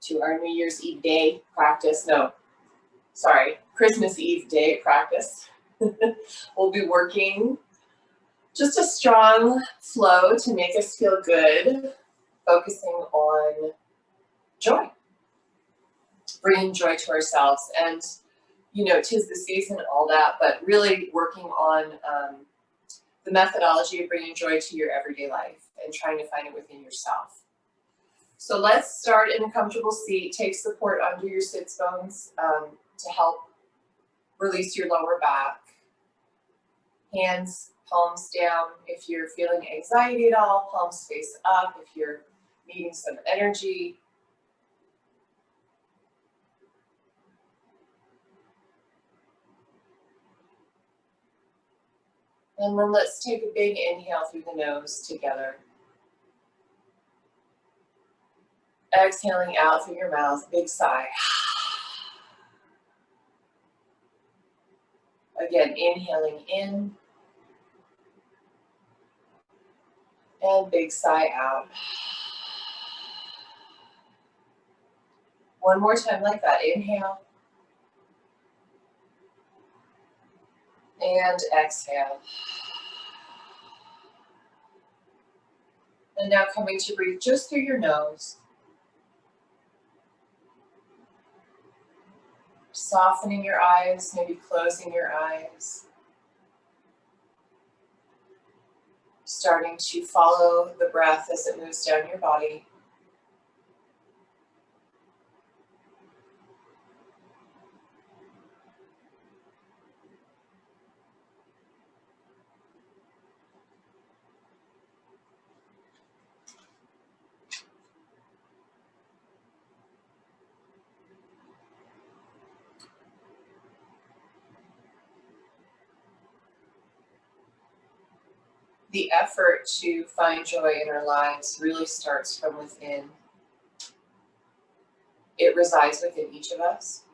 to our New Year's Eve day practice. No, sorry, Christmas Eve day practice. We'll be working just a strong flow to make us feel good, focusing on joy, bringing joy to ourselves. And, you know, 'tis the season and all that, but really working on the methodology of bringing joy to your everyday life and trying to find it within yourself. So let's start in a comfortable seat. Take support under your sits bones to help release your lower back. Hands, palms down. If you're feeling anxiety at all, palms face up. If you're needing some energy. And then let's take a big inhale through the nose together. Exhaling out through your mouth, big sigh. Again, inhaling in. And big sigh out. One more time like that. Inhale. And exhale. And now coming to breathe just through your nose. Softening your eyes, maybe closing your eyes. Starting to follow the breath as it moves down your body. The effort to find joy in our lives really starts from within. It resides within each of us.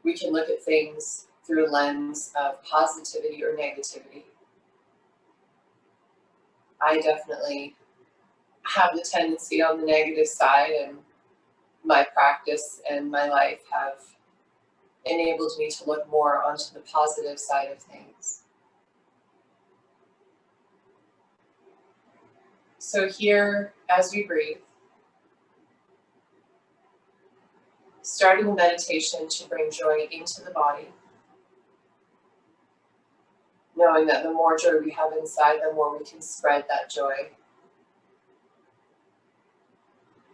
We can look at things through a lens of positivity or negativity. I definitely have the tendency on the negative side, and my practice and my life have enabled me to look more onto the positive side of things. So here, as we breathe, starting a meditation to bring joy into the body, knowing that the more joy we have inside, the more we can spread that joy.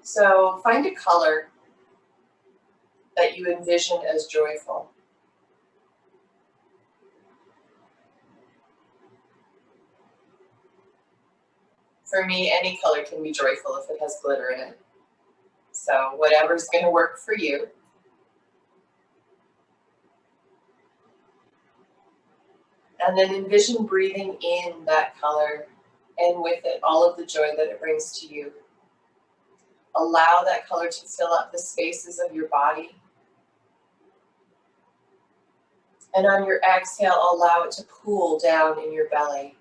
So find a color that you envision as joyful. For me, any color can be joyful if it has glitter in it. So whatever's going to work for you. And then envision breathing in that color and with it all of the joy that it brings to you. Allow that color to fill up the spaces of your body. And on your exhale, allow it to pool down in your belly.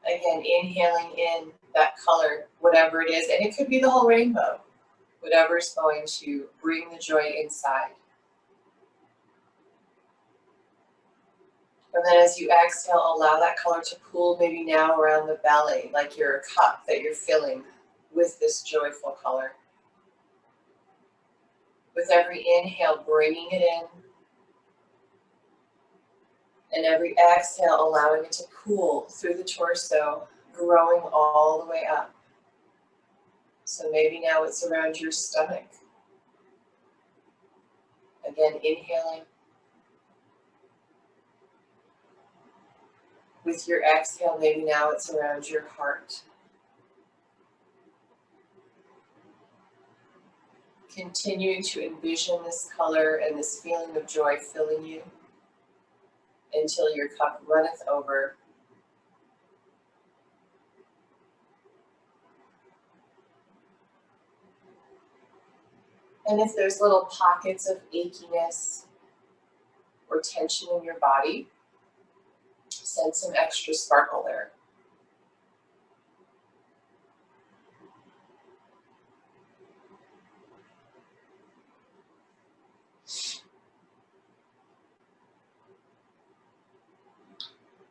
Again, inhaling in that color, whatever it is, and it could be the whole rainbow, whatever is going to bring the joy inside. And then as you exhale, allow that color to pool maybe now around the belly, like you're a cup that you're filling with this joyful color. With every inhale, bringing it in. And every exhale, allowing it to pool through the torso, growing all the way up. So maybe now it's around your stomach. Again, inhaling. With your exhale, maybe now it's around your heart. Continuing to envision this color and this feeling of joy filling you until your cup runneth over. And if there's little pockets of achiness or tension in your body, send some extra sparkle there.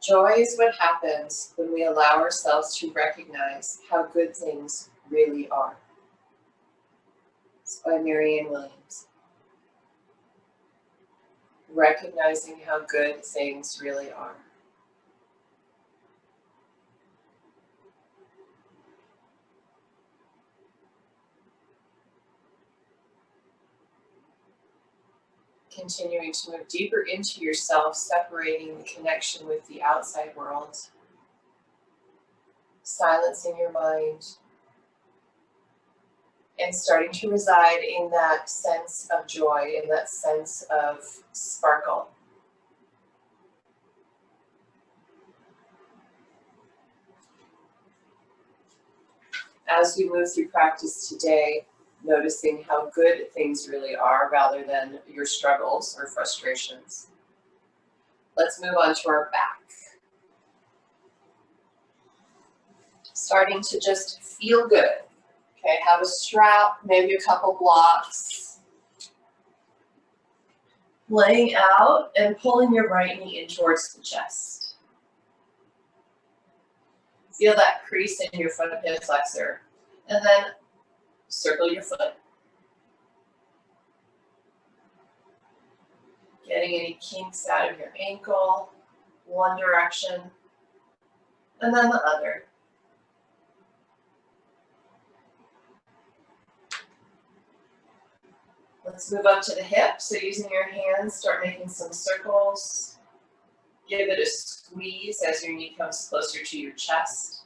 Joy is what happens when we allow ourselves to recognize how good things really are. It's by Marianne Williams. Recognizing how good things really are. Continuing to move deeper into yourself, separating the connection with the outside world, silencing your mind, and starting to reside in that sense of joy, in that sense of sparkle. As we move through practice today, noticing how good things really are rather than your struggles or frustrations. Let's move on to our back. Starting to just feel good. Okay, have a strap, maybe a couple blocks. Laying out and pulling your right knee in towards the chest. Feel that crease in your front hip flexor. And then circle your foot. Getting any kinks out of your ankle, one direction, and then the other. Let's move up to the hip. So using your hands, start making some circles. Give it a squeeze as your knee comes closer to your chest.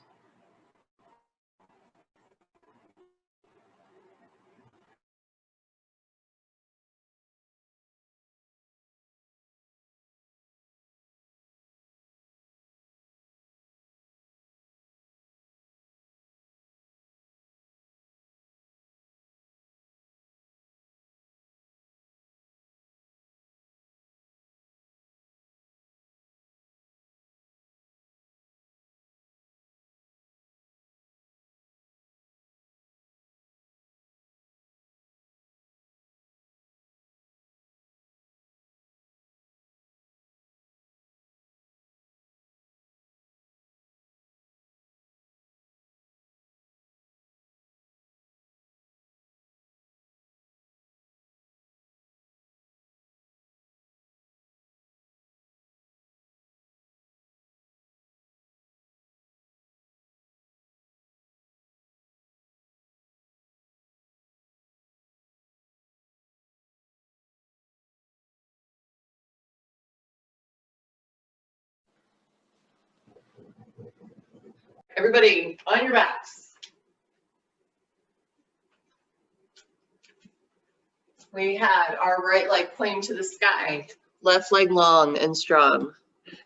Everybody on your backs. We had our right leg pointing to the sky, left leg long and strong.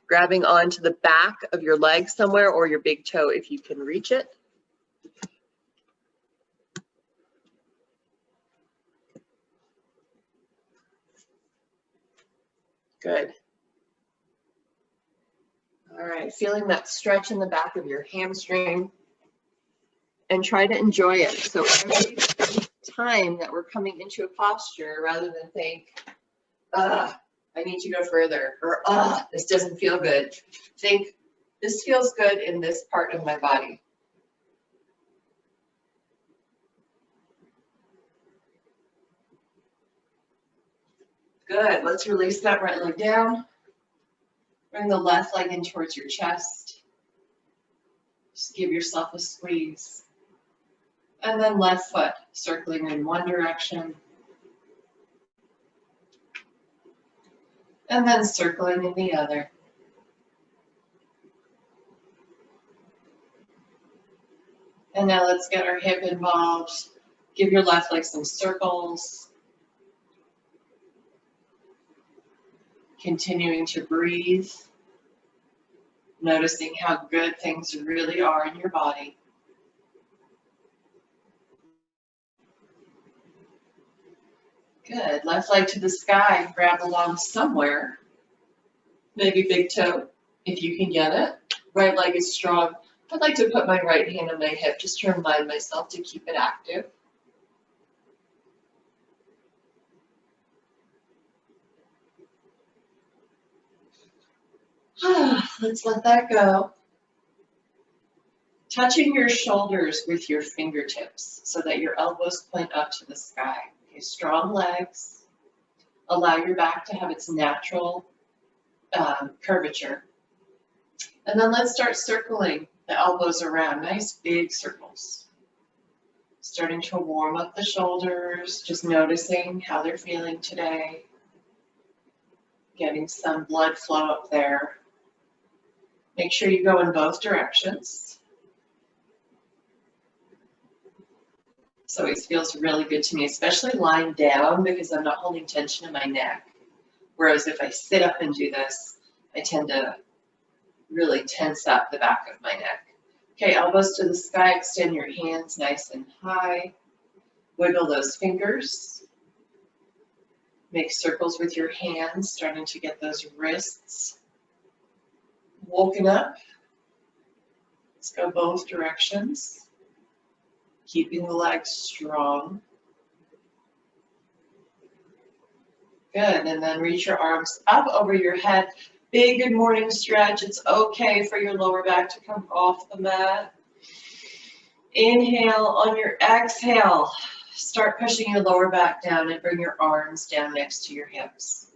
Grabbing onto the back of your leg somewhere or your big toe if you can reach it. Good. All right, feeling that stretch in the back of your hamstring and try to enjoy it. So every time that we're coming into a posture, rather than think, I need to go further, or this doesn't feel good, think, this feels good in this part of my body. Good, let's release that right leg down. Bring the left leg in towards your chest. Just give yourself a squeeze. And then left foot circling in one direction. And then circling in the other. And now let's get our hip involved. Give your left leg some circles. Continuing to breathe. Noticing how good things really are in your body. Good, left leg to the sky, grab along somewhere. Maybe big toe, if you can get it. Right leg is strong. I'd like to put my right hand on my hip just to remind myself to keep it active. Let's let that go. Touching your shoulders with your fingertips so that your elbows point up to the sky. Okay, strong legs. Allow your back to have its natural curvature. And then let's start circling the elbows around, nice big circles. Starting to warm up the shoulders, just noticing how they're feeling today. Getting some blood flow up there. Make sure you go in both directions. This always feels really good to me, especially lying down because I'm not holding tension in my neck. Whereas if I sit up and do this, I tend to really tense up the back of my neck. Okay, elbows to the sky, extend your hands nice and high. Wiggle those fingers. Make circles with your hands, starting to get those wrists woken up. Let's go both directions. Keeping the legs strong. Good, and then reach your arms up over your head. Big good morning stretch. It's okay for your lower back to come off the mat. Inhale. On your exhale, start pushing your lower back down and bring your arms down next to your hips.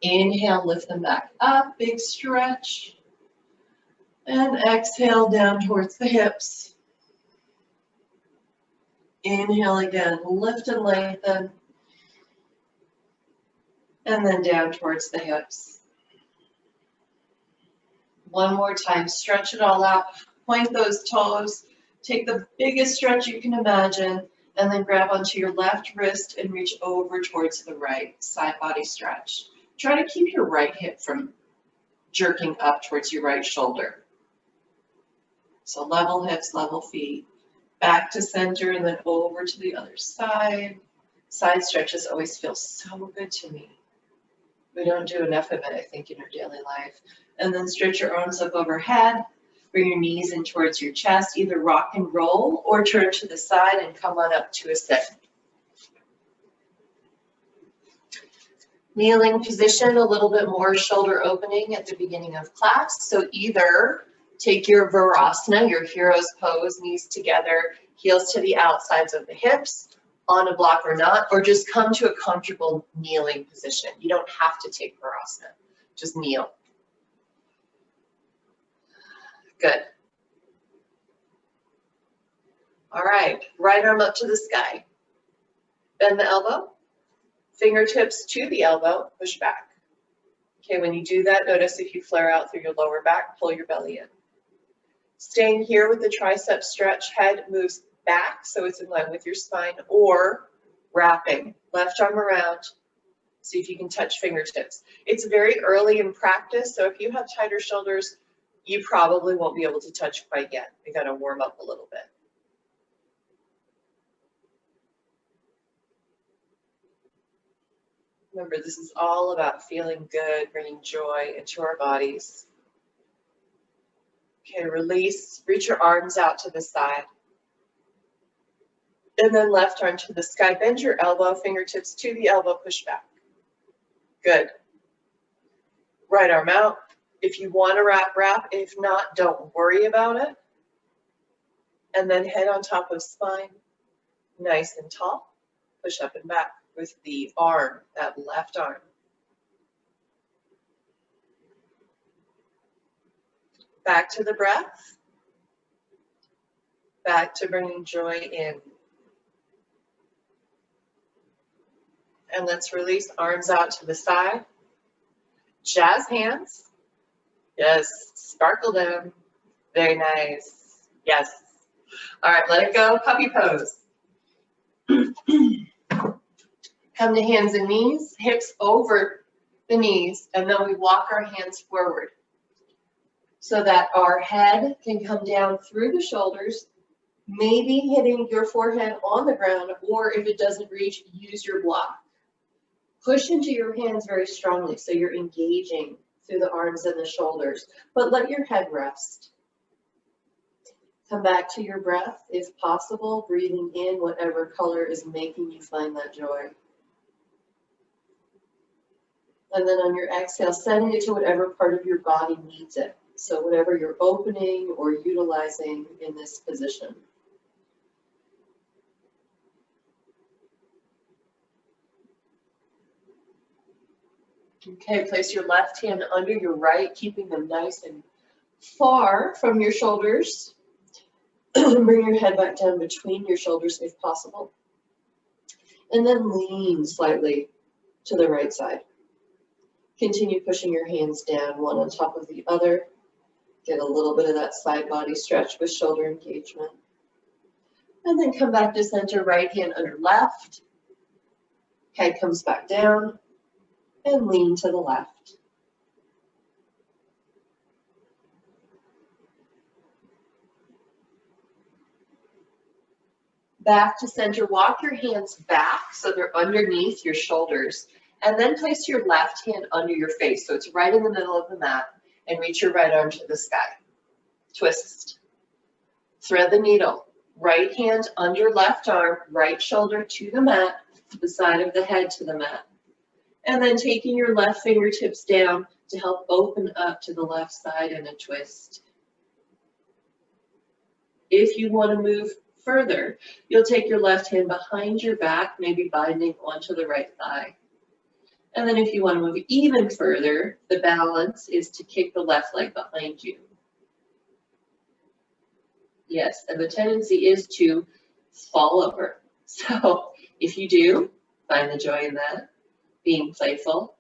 Inhale, lift them back up, big stretch. And exhale down towards the hips. Inhale again, lift and lengthen. And then down towards the hips. One more time, stretch it all out. Point those toes. Take the biggest stretch you can imagine. And then grab onto your left wrist and reach over towards the right. Side body stretch. Try to keep your right hip from jerking up towards your right shoulder. So level hips, level feet. Back to center and then over to the other side. Side stretches always feel so good to me. We don't do enough of it, I think, in our daily life. And then stretch your arms up overhead. Bring your knees in towards your chest. Either rock and roll or turn to the side and come on up to a sit. Kneeling position, a little bit more shoulder opening at the beginning of class. So either take your Virasana, your hero's pose, knees together, heels to the outsides of the hips, on a block or not, or just come to a comfortable kneeling position. You don't have to take Virasana, just kneel. Good. All right, right arm up to the sky. Bend the elbow, fingertips to the elbow, push back. Okay, when you do that, notice if you flare out through your lower back, pull your belly in. Staying here with the tricep stretch, head moves back so it's in line with your spine, or wrapping, left arm around. See if you can touch fingertips. It's very early in practice, so if you have tighter shoulders, you probably won't be able to touch quite yet. We gotta warm up a little bit. Remember, this is all about feeling good, bringing joy into our bodies. Okay, release, reach your arms out to the side. And then left arm to the sky. Bend your elbow, fingertips to the elbow, push back. Good. Right arm out. If you want to wrap, wrap. If not, don't worry about it. And then head on top of spine, nice and tall. Push up and back with the arm, that left arm. Back to the breath. Back to bringing joy in. And let's release, arms out to the side. Jazz hands. Yes, sparkle them. Very nice. Yes. All right, let it go, puppy pose. Come to hands and knees, hips over the knees, and then we walk our hands forward so that our head can come down through the shoulders, maybe hitting your forehead on the ground, or if it doesn't reach, use your block. Push into your hands very strongly so you're engaging through the arms and the shoulders, but let your head rest. Come back to your breath, if possible, breathing in whatever color is making you find that joy. And then on your exhale, sending it to whatever part of your body needs it. So whatever you're opening or utilizing in this position. Okay, place your left hand under your right, keeping them nice and far from your shoulders. Bring your head back down between your shoulders if possible. And then lean slightly to the right side. Continue pushing your hands down, one on top of the other. Get a little bit of that side body stretch with shoulder engagement. And then come back to center, right hand under left. Head comes back down and lean to the left. Back to center, walk your hands back so they're underneath your shoulders. And then place your left hand under your face. So it's right in the middle of the mat. And reach your right arm to the sky. Twist. Thread the needle. Right hand under left arm, right shoulder to the mat, the side of the head to the mat. And then taking your left fingertips down to help open up to the left side in a twist. If you want to move further, you'll take your left hand behind your back, maybe binding onto the right thigh. And then if you want to move even further, the balance is to kick the left leg behind you. Yes, and the tendency is to fall over. So if you do, find the joy in that, being playful.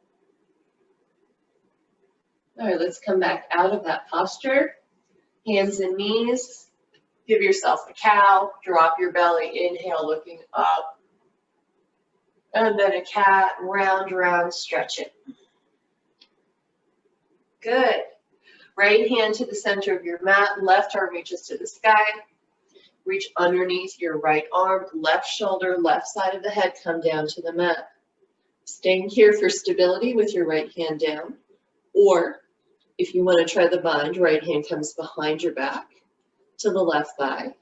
All right, let's come back out of that posture. Hands and knees. Give yourself a cow. Drop your belly. Inhale, looking up. And then a cat, round, round, stretch it. Good. Right hand to the center of your mat, left arm reaches to the sky. Reach underneath your right arm, left shoulder, left side of the head, come down to the mat. Staying here for stability with your right hand down. Or if you want to try the bind, right hand comes behind your back to the left thigh.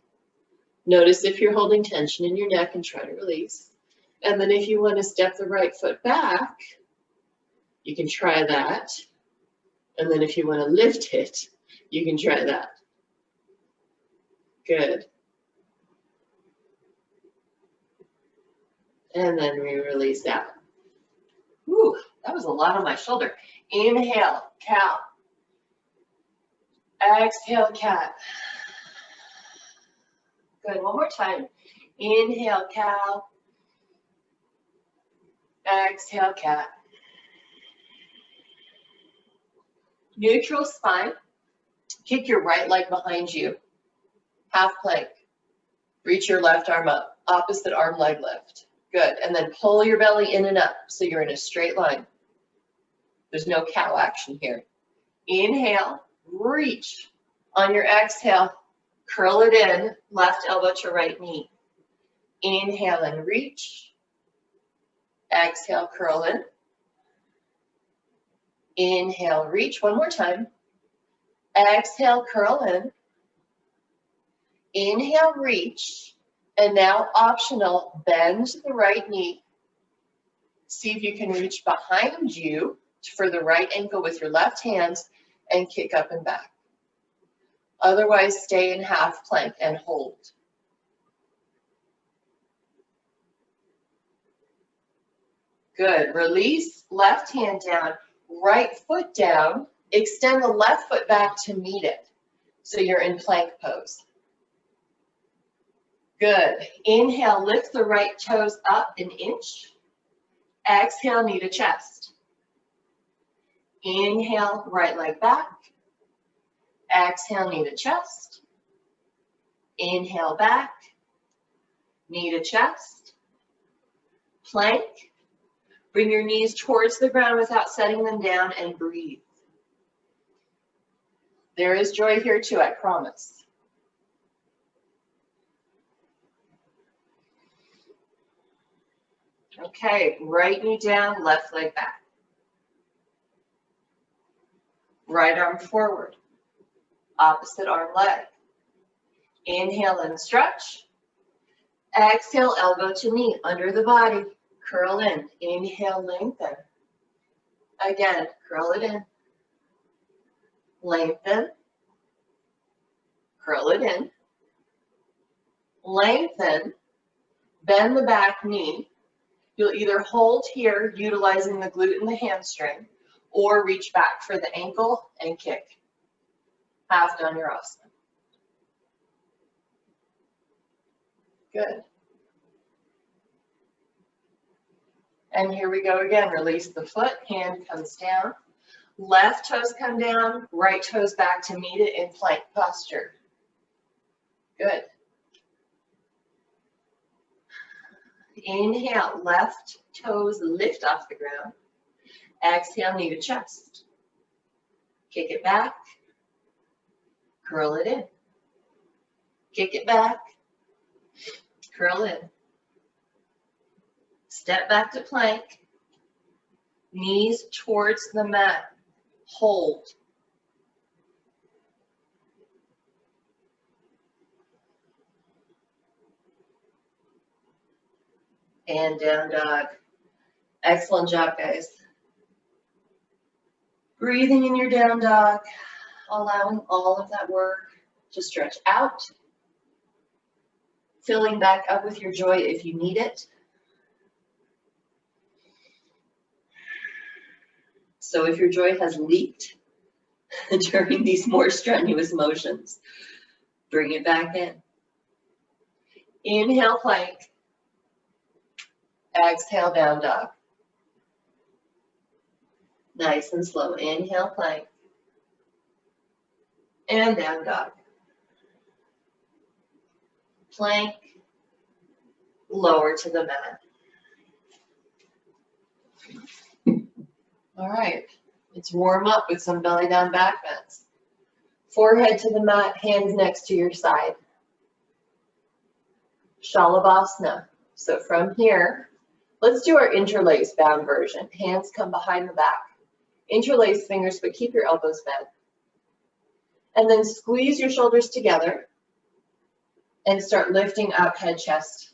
Notice if you're holding tension in your neck and try to release. And then if you want to step the right foot back, you can try that. And then if you want to lift it, you can try that. Good. And then we release out. Whew, that was a lot on my shoulder. Inhale, cow. Exhale, cat. Good, one more time. Inhale, cow. Exhale, cat. Neutral spine. Kick your right leg behind you. Half plank. Reach your left arm up. Opposite arm leg lift. Good. And then pull your belly in and up so you're in a straight line. There's no cow action here. Inhale. Reach. On your exhale, curl it in. Left elbow to right knee. Inhale and reach. Exhale, curl in. Inhale, reach. One more time. Exhale, curl in. Inhale, reach. And now optional, bend the right knee. See if you can reach behind you for the right ankle with your left hands and kick up and back. Otherwise, stay in half plank and hold. Good. Release, left hand down, right foot down. Extend the left foot back to meet it. So you're in plank pose. Good. Inhale, lift the right toes up an inch. Exhale, knee to chest. Inhale, right leg back. Exhale, knee to chest. Inhale, back. Knee to chest. Plank. Bring your knees towards the ground without setting them down and breathe. There is joy here too, I promise. Okay, right knee down, left leg back. Right arm forward. Opposite arm leg. Inhale and stretch. Exhale, elbow to knee, under the body. Curl in. Inhale, lengthen. Again, curl it in. Lengthen. Curl it in. Lengthen. Bend the back knee. You'll either hold here, utilizing the glute and the hamstring, or reach back for the ankle and kick. Half Dhanurasana. Good. And here we go again. Release the foot, hand comes down. Left toes come down, right toes back to meet it in plank posture. Good. Inhale, left toes lift off the ground. Exhale, knee to chest. Kick it back. Curl it in. Kick it back. Curl in. Step back to plank. Knees towards the mat. Hold. And down dog. Excellent job, guys. Breathing in your down dog, allowing all of that work to stretch out. Filling back up with your joy if you need it. So if your joy has leaked during these more strenuous motions, bring it back in. Inhale, plank. Exhale, down dog. Nice and slow. Inhale, plank. And down dog. Plank. Lower to the mat. All right. Let's warm up with some belly down back bends. Forehead to the mat, hands next to your side. Shalabhasana. So from here, let's do our interlace bound version. Hands come behind the back. Interlace fingers, but keep your elbows bent. And then squeeze your shoulders together and start lifting up head, chest,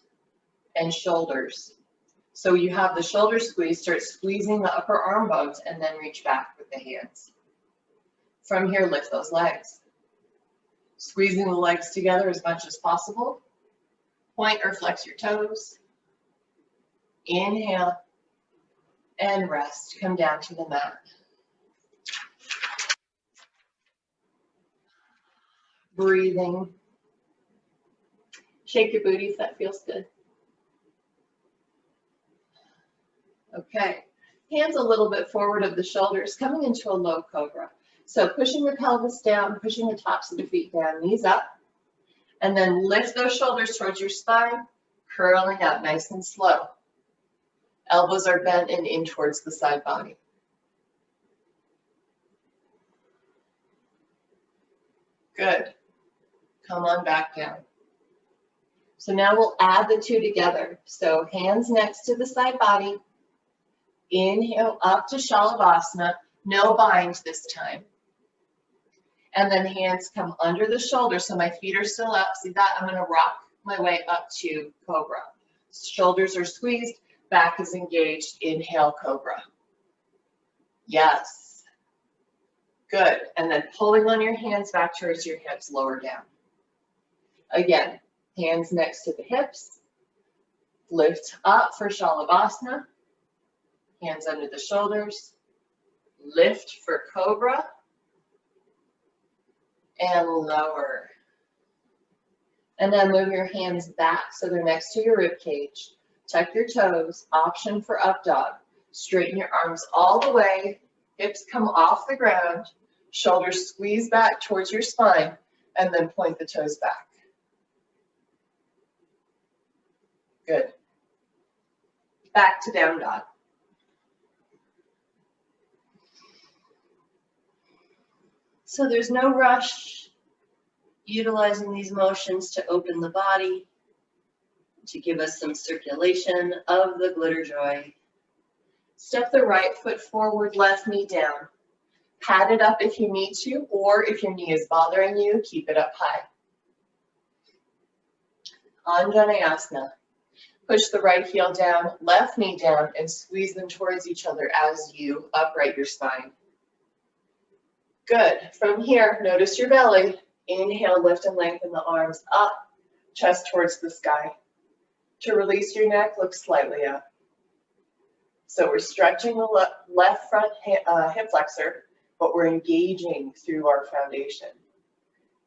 and shoulders. So you have the shoulder squeeze, start squeezing the upper arm bones, and then reach back with the hands. From here, lift those legs. Squeezing the legs together as much as possible. Point or flex your toes. Inhale and rest. Come down to the mat. Breathing. Shake your booty if that feels good. Okay. Hands a little bit forward of the shoulders, coming into a low cobra. So pushing the pelvis down, pushing the tops of the feet down, knees up. And then lift those shoulders towards your spine, curling up nice and slow. Elbows are bent and in towards the side body. Good. Come on back down. So now we'll add the two together. So hands next to the side body. Inhale up to Shalabhasana. No bind this time. And then hands come under the shoulders. So my feet are still up. See that? I'm going to rock my way up to Cobra. Shoulders are squeezed. Back is engaged. Inhale, Cobra. Yes. Good. And then pulling on your hands back towards your hips, lower down. Again, hands next to the hips. Lift up for Shalabhasana. Hands under the shoulders. Lift for Cobra. And lower. And then move your hands back so they're next to your rib cage. Tuck your toes. Option for up dog. Straighten your arms all the way. Hips come off the ground. Shoulders squeeze back towards your spine. And then point the toes back. Good. Back to down dog. So there's no rush, utilizing these motions to open the body, to give us some circulation of the glitter joy. Step the right foot forward, left knee down. Pat it up if you need to, or if your knee is bothering you, keep it up high. Anjaneyasana. Push the right heel down, left knee down, and squeeze them towards each other as you upright your spine. Good. From here, notice your belly. Inhale, lift and lengthen the arms up, chest towards the sky. To release your neck, look slightly up. So we're stretching the left front hip flexor, but we're engaging through our foundation.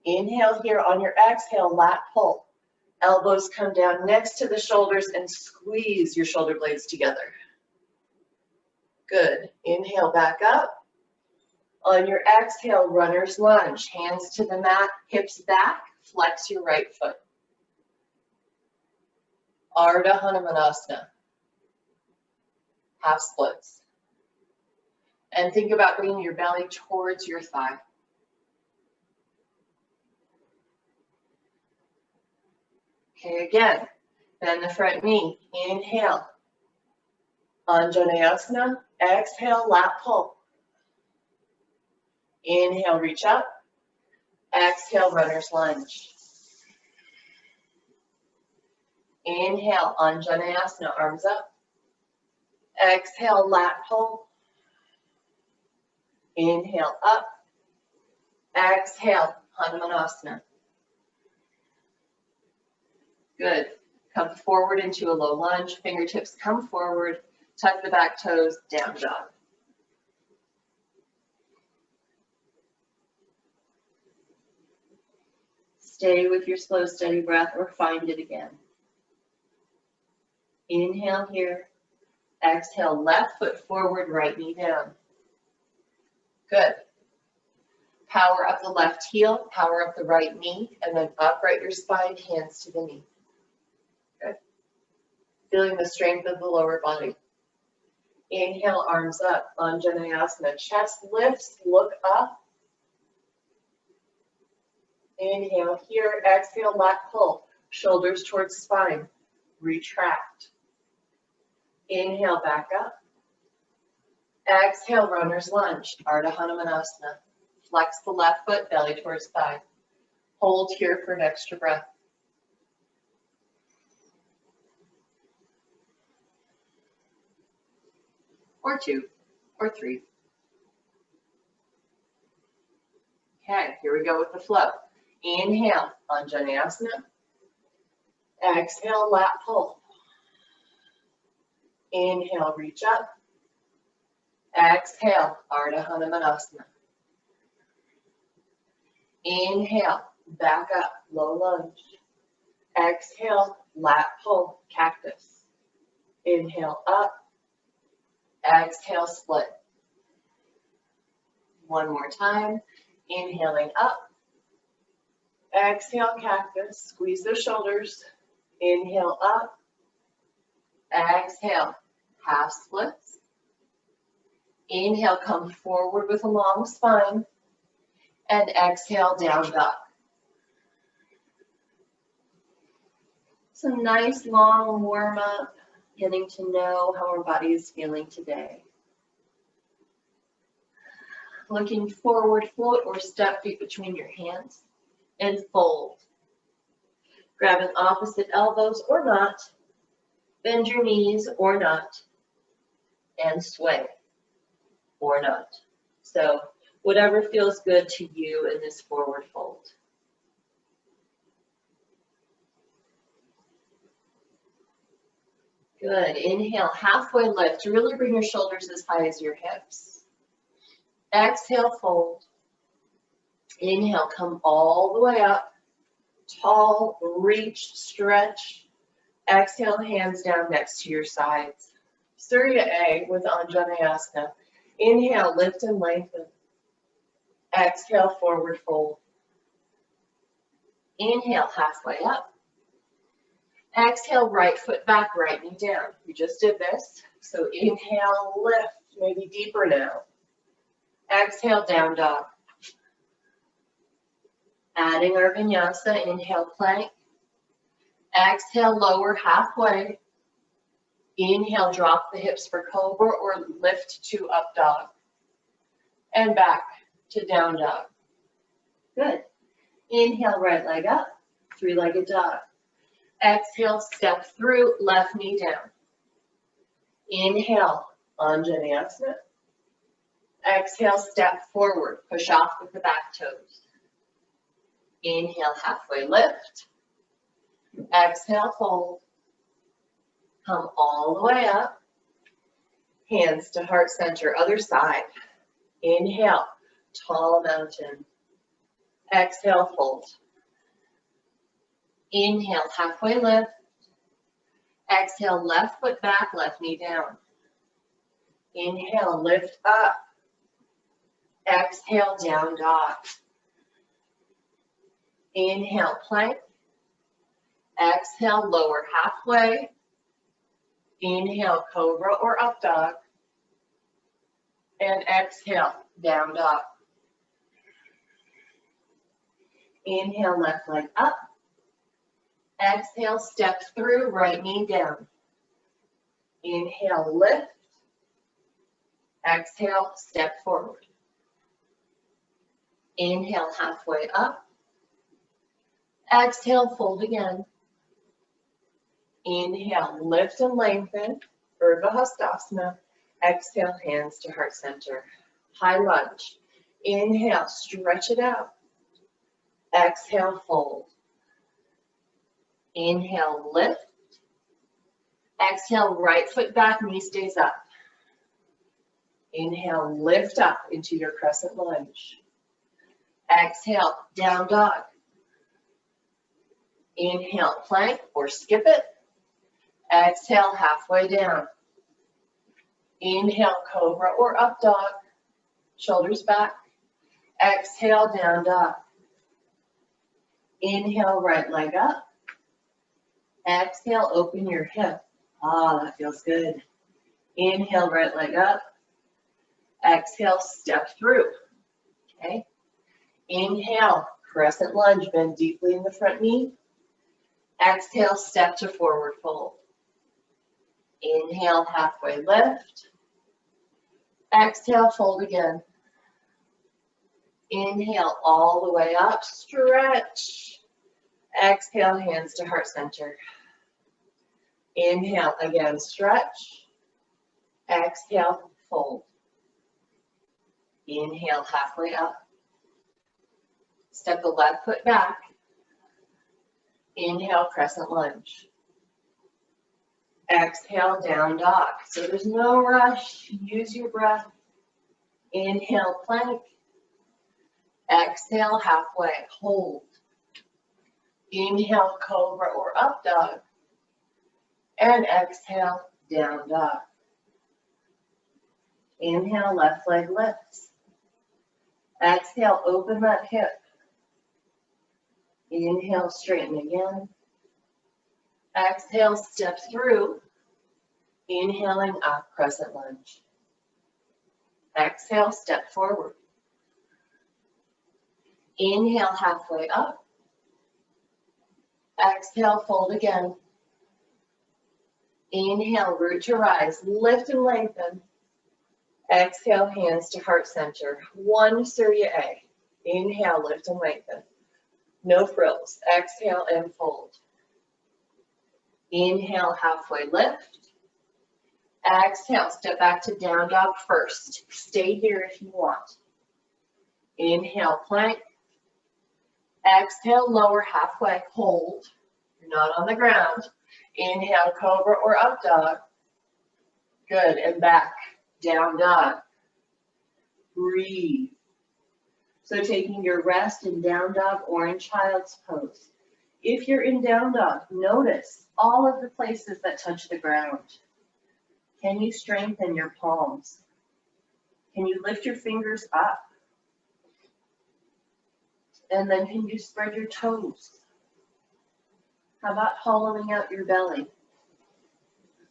Inhale here. On your exhale, lat pull. Elbows come down next to the shoulders and squeeze your shoulder blades together. Good. Inhale back up. On your exhale, runner's lunge. Hands to the mat, hips back, flex your right foot. Ardha Hanumanasana. Half splits. And think about bringing your belly towards your thigh. Okay, again, bend the front knee. Inhale. Anjaneyasana. Exhale, lat pull. Inhale, reach up. Exhale, runner's lunge. Inhale, Anjaneyasana, arms up. Exhale, lat pull. Inhale, up. Exhale, Hanumanasana. Good. Come forward into a low lunge. Fingertips come forward. Tuck the back toes, down dog. Stay with your slow, steady breath or find it again. Inhale here. Exhale, left foot forward, right knee down. Good. Power up the left heel, power up the right knee, and then upright your spine, hands to the knee. Good. Feeling the strength of the lower body. Inhale, arms up, Anjaneyasana. Chest lifts, look up. Inhale here, exhale, lat pull. Shoulders towards spine. Retract. Inhale, back up. Exhale, runner's lunge, Ardha Hanumanasana. Flex the left foot, belly towards thigh. Hold here for an extra breath. Or 2, or 3. Okay, here we go with the flow. Inhale, Anjaneyasana. Exhale, lat pull. Inhale, reach up. Exhale, Ardha Hanumanasana. Inhale, back up, low lunge. Exhale, lat pull, cactus. Inhale, up. Exhale, split. One more time. Inhaling up. Exhale, cactus. Squeeze the shoulders. Inhale, up. Exhale, half splits. Inhale, come forward with a long spine. And exhale, down dog. Some nice long warm up, getting to know how our body is feeling today. Looking forward, float or step feet between your hands and fold. Grabbing opposite elbows or not. Bend your knees or not. And sway or not. So whatever feels good to you in this forward fold. Good. Inhale, halfway lift to really bring your shoulders as high as your hips. Exhale, fold. Inhale, come all the way up. Tall, reach, stretch. Exhale, hands down next to your sides. Surya A with Anjaneyasana. Inhale, lift and lengthen. Exhale, forward fold. Inhale, halfway up. Exhale, right foot back, right knee down. We just did this. So inhale, lift, maybe deeper now. Exhale, down dog. Adding our vinyasa, inhale, plank. Exhale, lower halfway. Inhale, drop the hips for cobra or lift to up dog. And back to down dog. Good. Inhale, right leg up, three-legged dog. Exhale, step through, left knee down. Inhale, Anjaneyasana. Exhale, step forward, push off with the back toes. Inhale, halfway lift. Exhale, fold. Come all the way up. Hands to heart center, other side. Inhale, tall mountain. Exhale, fold. Inhale, halfway lift. Exhale, left foot back, left knee down. Inhale, lift up. Exhale, down dog. Inhale, plank. Exhale, lower halfway. Inhale, cobra or up dog. And exhale, down dog. Inhale, left leg up. Exhale, step through, right knee down. Inhale, lift. Exhale, step forward. Inhale, halfway up. Exhale, fold again. Inhale, lift and lengthen, Urdhva Hastasana. Exhale, hands to heart center. High lunge. Inhale, stretch it out. Exhale, fold. Inhale, lift. Exhale, right foot back, knee stays up. Inhale, lift up into your crescent lunge. Exhale, down dog. Inhale, plank or skip it. Exhale, halfway down. Inhale, cobra or up dog. Shoulders back. Exhale, down dog. Inhale, right leg up. Exhale, open your hip. Ah, that feels good. Inhale, right leg up. Exhale, step through. Okay. Inhale, crescent lunge, bend deeply in the front knee. Exhale, step to forward fold. Inhale, halfway lift. Exhale, fold again. Inhale, all the way up, stretch. Exhale, hands to heart center. Inhale, again, stretch. Exhale, fold. Inhale, halfway up. Step the left foot back. Inhale, crescent lunge. Exhale, down dog. So there's no rush. Use your breath. Inhale, plank. Exhale, halfway. Hold. Inhale, cobra or up dog. And exhale, down dog. Inhale, left leg lifts. Exhale, open that hip. Inhale, straighten again. Exhale, step through. Inhaling up, crescent lunge. Exhale, step forward. Inhale, halfway up. Exhale, fold again. Inhale, root to rise. Lift and lengthen. Exhale, hands to heart center. One Surya A. Inhale, lift and lengthen. No frills. Exhale and fold. Inhale, halfway lift. Exhale, step back to down dog first. Stay here if you want. Inhale, plank. Exhale, lower halfway, hold. You're not on the ground. Inhale, cobra or up dog. Good, and back, down dog. Breathe. So taking your rest in down dog or in child's pose. If you're in down dog, notice all of the places that touch the ground. Can you strengthen your palms? Can you lift your fingers up? And then can you spread your toes? How about hollowing out your belly?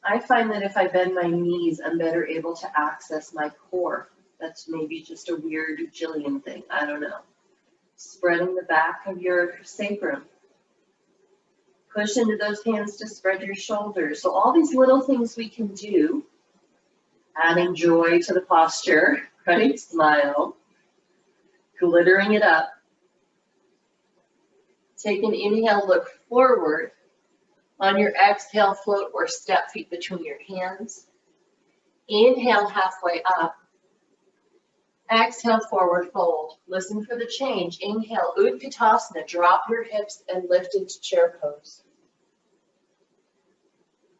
I find that if I bend my knees, I'm better able to access my core. That's maybe just a weird Gillian thing, I don't know. Spreading the back of your sacrum. Push into those hands to spread your shoulders. So all these little things we can do, adding joy to the posture, right? Smile, glittering it up. Take an inhale, look forward. On your exhale, float or step feet between your hands. Inhale halfway up. Exhale, forward fold. Listen for the change. Inhale, Utkatasana. Drop your hips and lift into chair pose.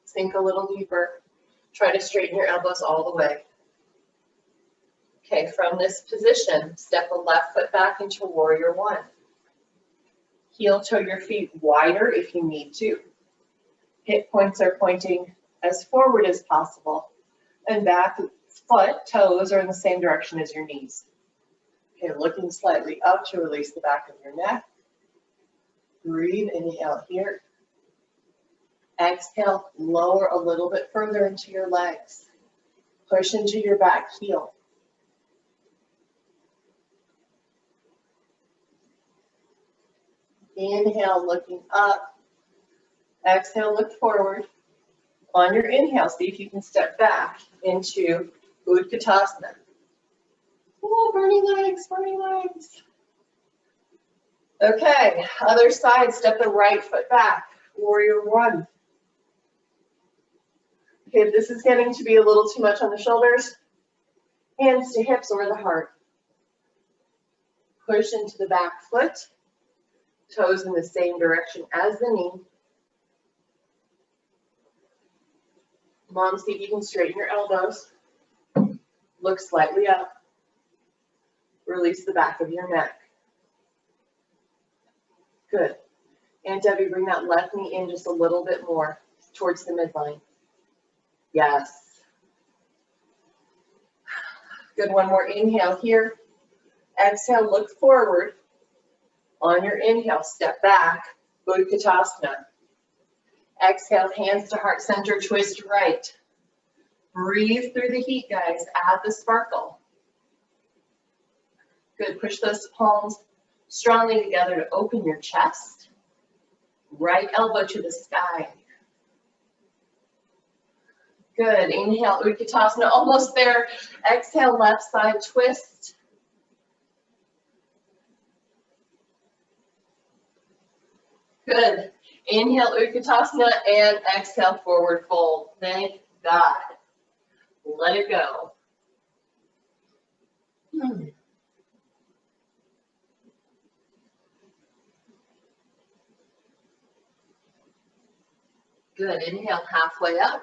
Sink a little deeper. Try to straighten your elbows all the way. Okay, from this position, step the left foot back into warrior one. Heel toe your feet wider if you need to. Hip points are pointing as forward as possible. And back foot, toes are in the same direction as your knees. Okay, looking slightly up to release the back of your neck. Breathe, inhale here. Exhale, lower a little bit further into your legs. Push into your back heel. Inhale, looking up. Exhale, look forward. On your inhale, see if you can step back into Utkatasana. Oh, burning legs, burning legs. Okay, other side, step the right foot back, warrior one. Okay, if this is getting to be a little too much on the shoulders, hands to hips or the heart. Push into the back foot, toes in the same direction as the knee. Mom, see if you can straighten your elbows. Look slightly up. Release the back of your neck. Good. And Debbie, bring that left knee in just a little bit more towards the midline. Yes. Good, one more inhale here. Exhale, look forward. On your inhale, step back, Utkatasana. Exhale, hands to heart center, twist right. Breathe through the heat, guys. Add the sparkle. Good, push those palms strongly together to open your chest. Right elbow to the sky. Good, inhale, Utkatasana, almost there. Exhale, left side twist. Good, inhale, Utkatasana, and exhale, forward fold. Thank God. Let it go. Good, inhale, halfway up.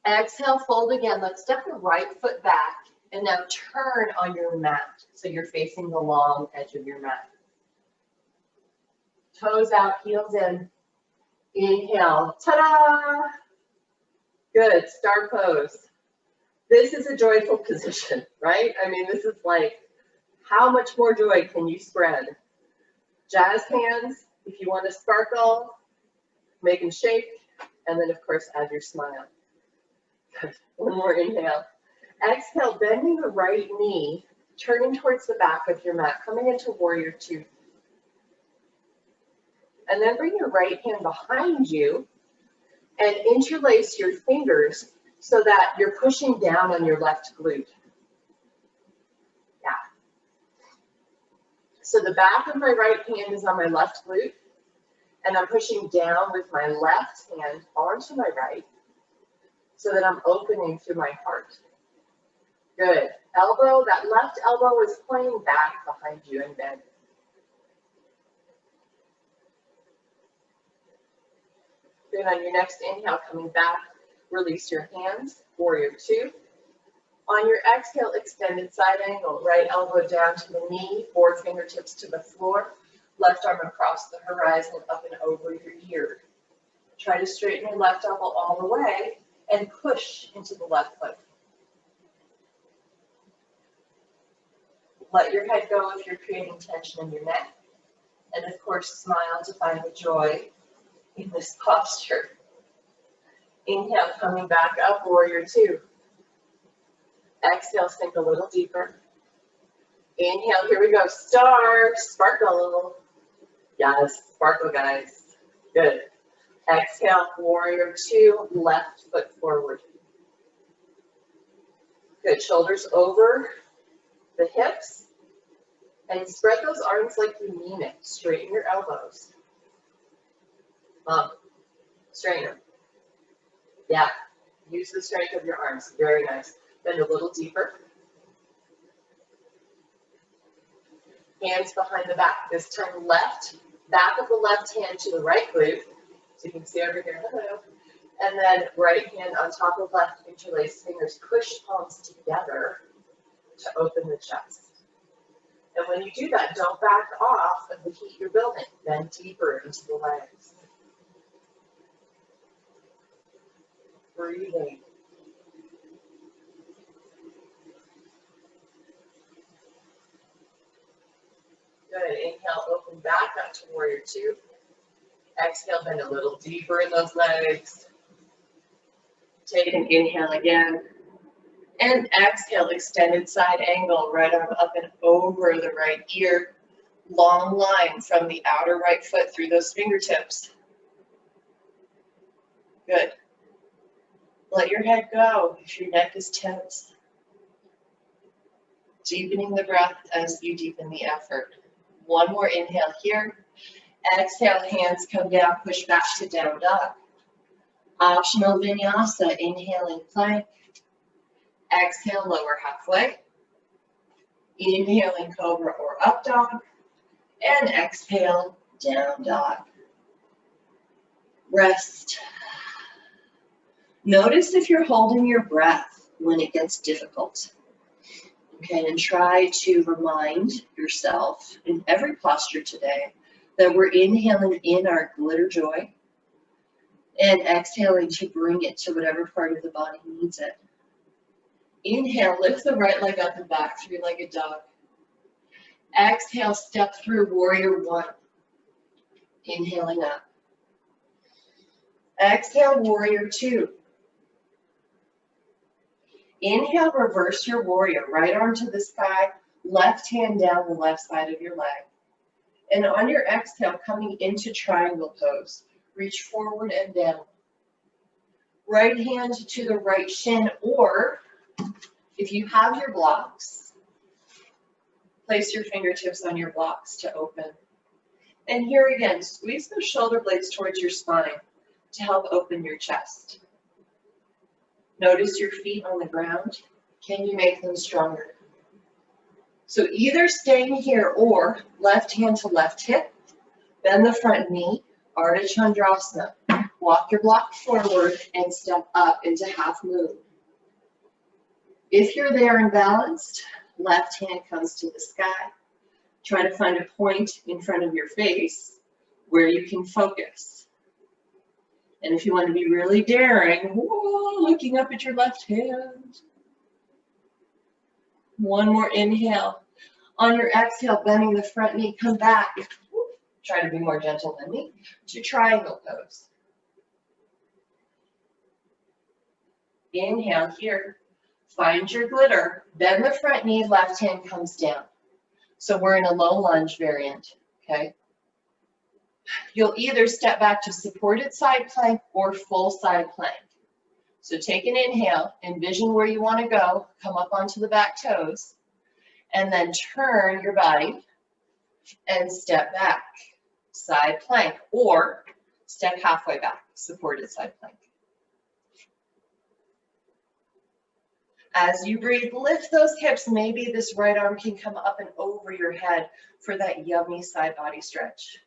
Exhale, fold again. Let's step the right foot back and now turn on your mat so you're facing the long edge of your mat. Toes out, heels in. Inhale, ta-da! Good, star pose. This is a joyful position, right? I mean, this is like, how much more joy can you spread? Jazz hands, if you want to sparkle, make them shake, and then of course add your smile. Good. One more inhale. Exhale, bending the right knee, turning towards the back of your mat, coming into warrior two. And then bring your right hand behind you and interlace your fingers so that you're pushing down on your left glute. Yeah. So the back of my right hand is on my left glute, and I'm pushing down with my left hand onto my right so that I'm opening through my heart. Good. Elbow, that left elbow is playing back behind you in bed. Good, on your next inhale, coming back, release your hands, warrior two. On your exhale, extended side angle, right elbow down to the knee, four fingertips to the floor, left arm across the horizon, up and over your ear. Try to straighten your left elbow all the way and push into the left foot. Let your head go if you're creating tension in your neck. And of course, smile to find the joy in this posture. Inhale, coming back up, warrior two. Exhale, sink a little deeper. Inhale, here we go, star, sparkle. Yes, sparkle, guys. Good. Exhale, warrior two, left foot forward. Good, shoulders over the hips. And spread those arms like you mean it. Straighten your elbows. Straighten them. Yeah. Use the strength of your arms. Very nice. Bend a little deeper. Hands behind the back. This time left, back of the left hand to the right glute. So you can see over here. Hello. And then right hand on top of left, interlace fingers. Push palms together to open the chest. And when you do that, don't back off of the heat you're building. Bend deeper into the legs. Breathing. Good. Inhale, open back up to warrior two. Exhale, bend a little deeper in those legs. Take an inhale again. And exhale, extended side angle, right arm up and over the right ear. Long line from the outer right foot through those fingertips. Good. Let your head go if your neck is tense. Deepening the breath as you deepen the effort. One more inhale here. Exhale, hands come down, push back to down dog. Optional vinyasa, inhaling plank. Exhale, lower halfway. Inhaling cobra or up dog. And exhale, down dog. Rest. Notice if you're holding your breath when it gets difficult. Okay, and try to remind yourself in every posture today that we're inhaling in our glitter joy and exhaling to bring it to whatever part of the body needs it. Inhale, lift the right leg up and back, three-legged dog. Exhale, step through warrior one. Inhaling up. Exhale, warrior two. Inhale, reverse your warrior. Right arm to the sky, left hand down the left side of your leg. And on your exhale, coming into triangle pose, reach forward and down. Right hand to the right shin, or if you have your blocks, place your fingertips on your blocks to open. And here again, squeeze those shoulder blades towards your spine to help open your chest. Notice your feet on the ground. Can you make them stronger? So either staying here or left hand to left hip, bend the front knee, Ardha Chandrasana. Walk your block forward and step up into half moon. If you're there and balanced, left hand comes to the sky. Try to find a point in front of your face where you can focus. And if you want to be really daring, whoa, looking up at your left hand. One more inhale. On your exhale, bending the front knee, come back. Try to be more gentle than me, to triangle pose. Inhale here. Find your glitter. Bend the front knee, left hand comes down. So we're in a low lunge variant, okay? You'll either step back to supported side plank or full side plank. So take an inhale, envision where you want to go, come up onto the back toes, and then turn your body and step back, side plank, or step halfway back, supported side plank. As you breathe, lift those hips. Maybe this right arm can come up and over your head for that yummy side body stretch.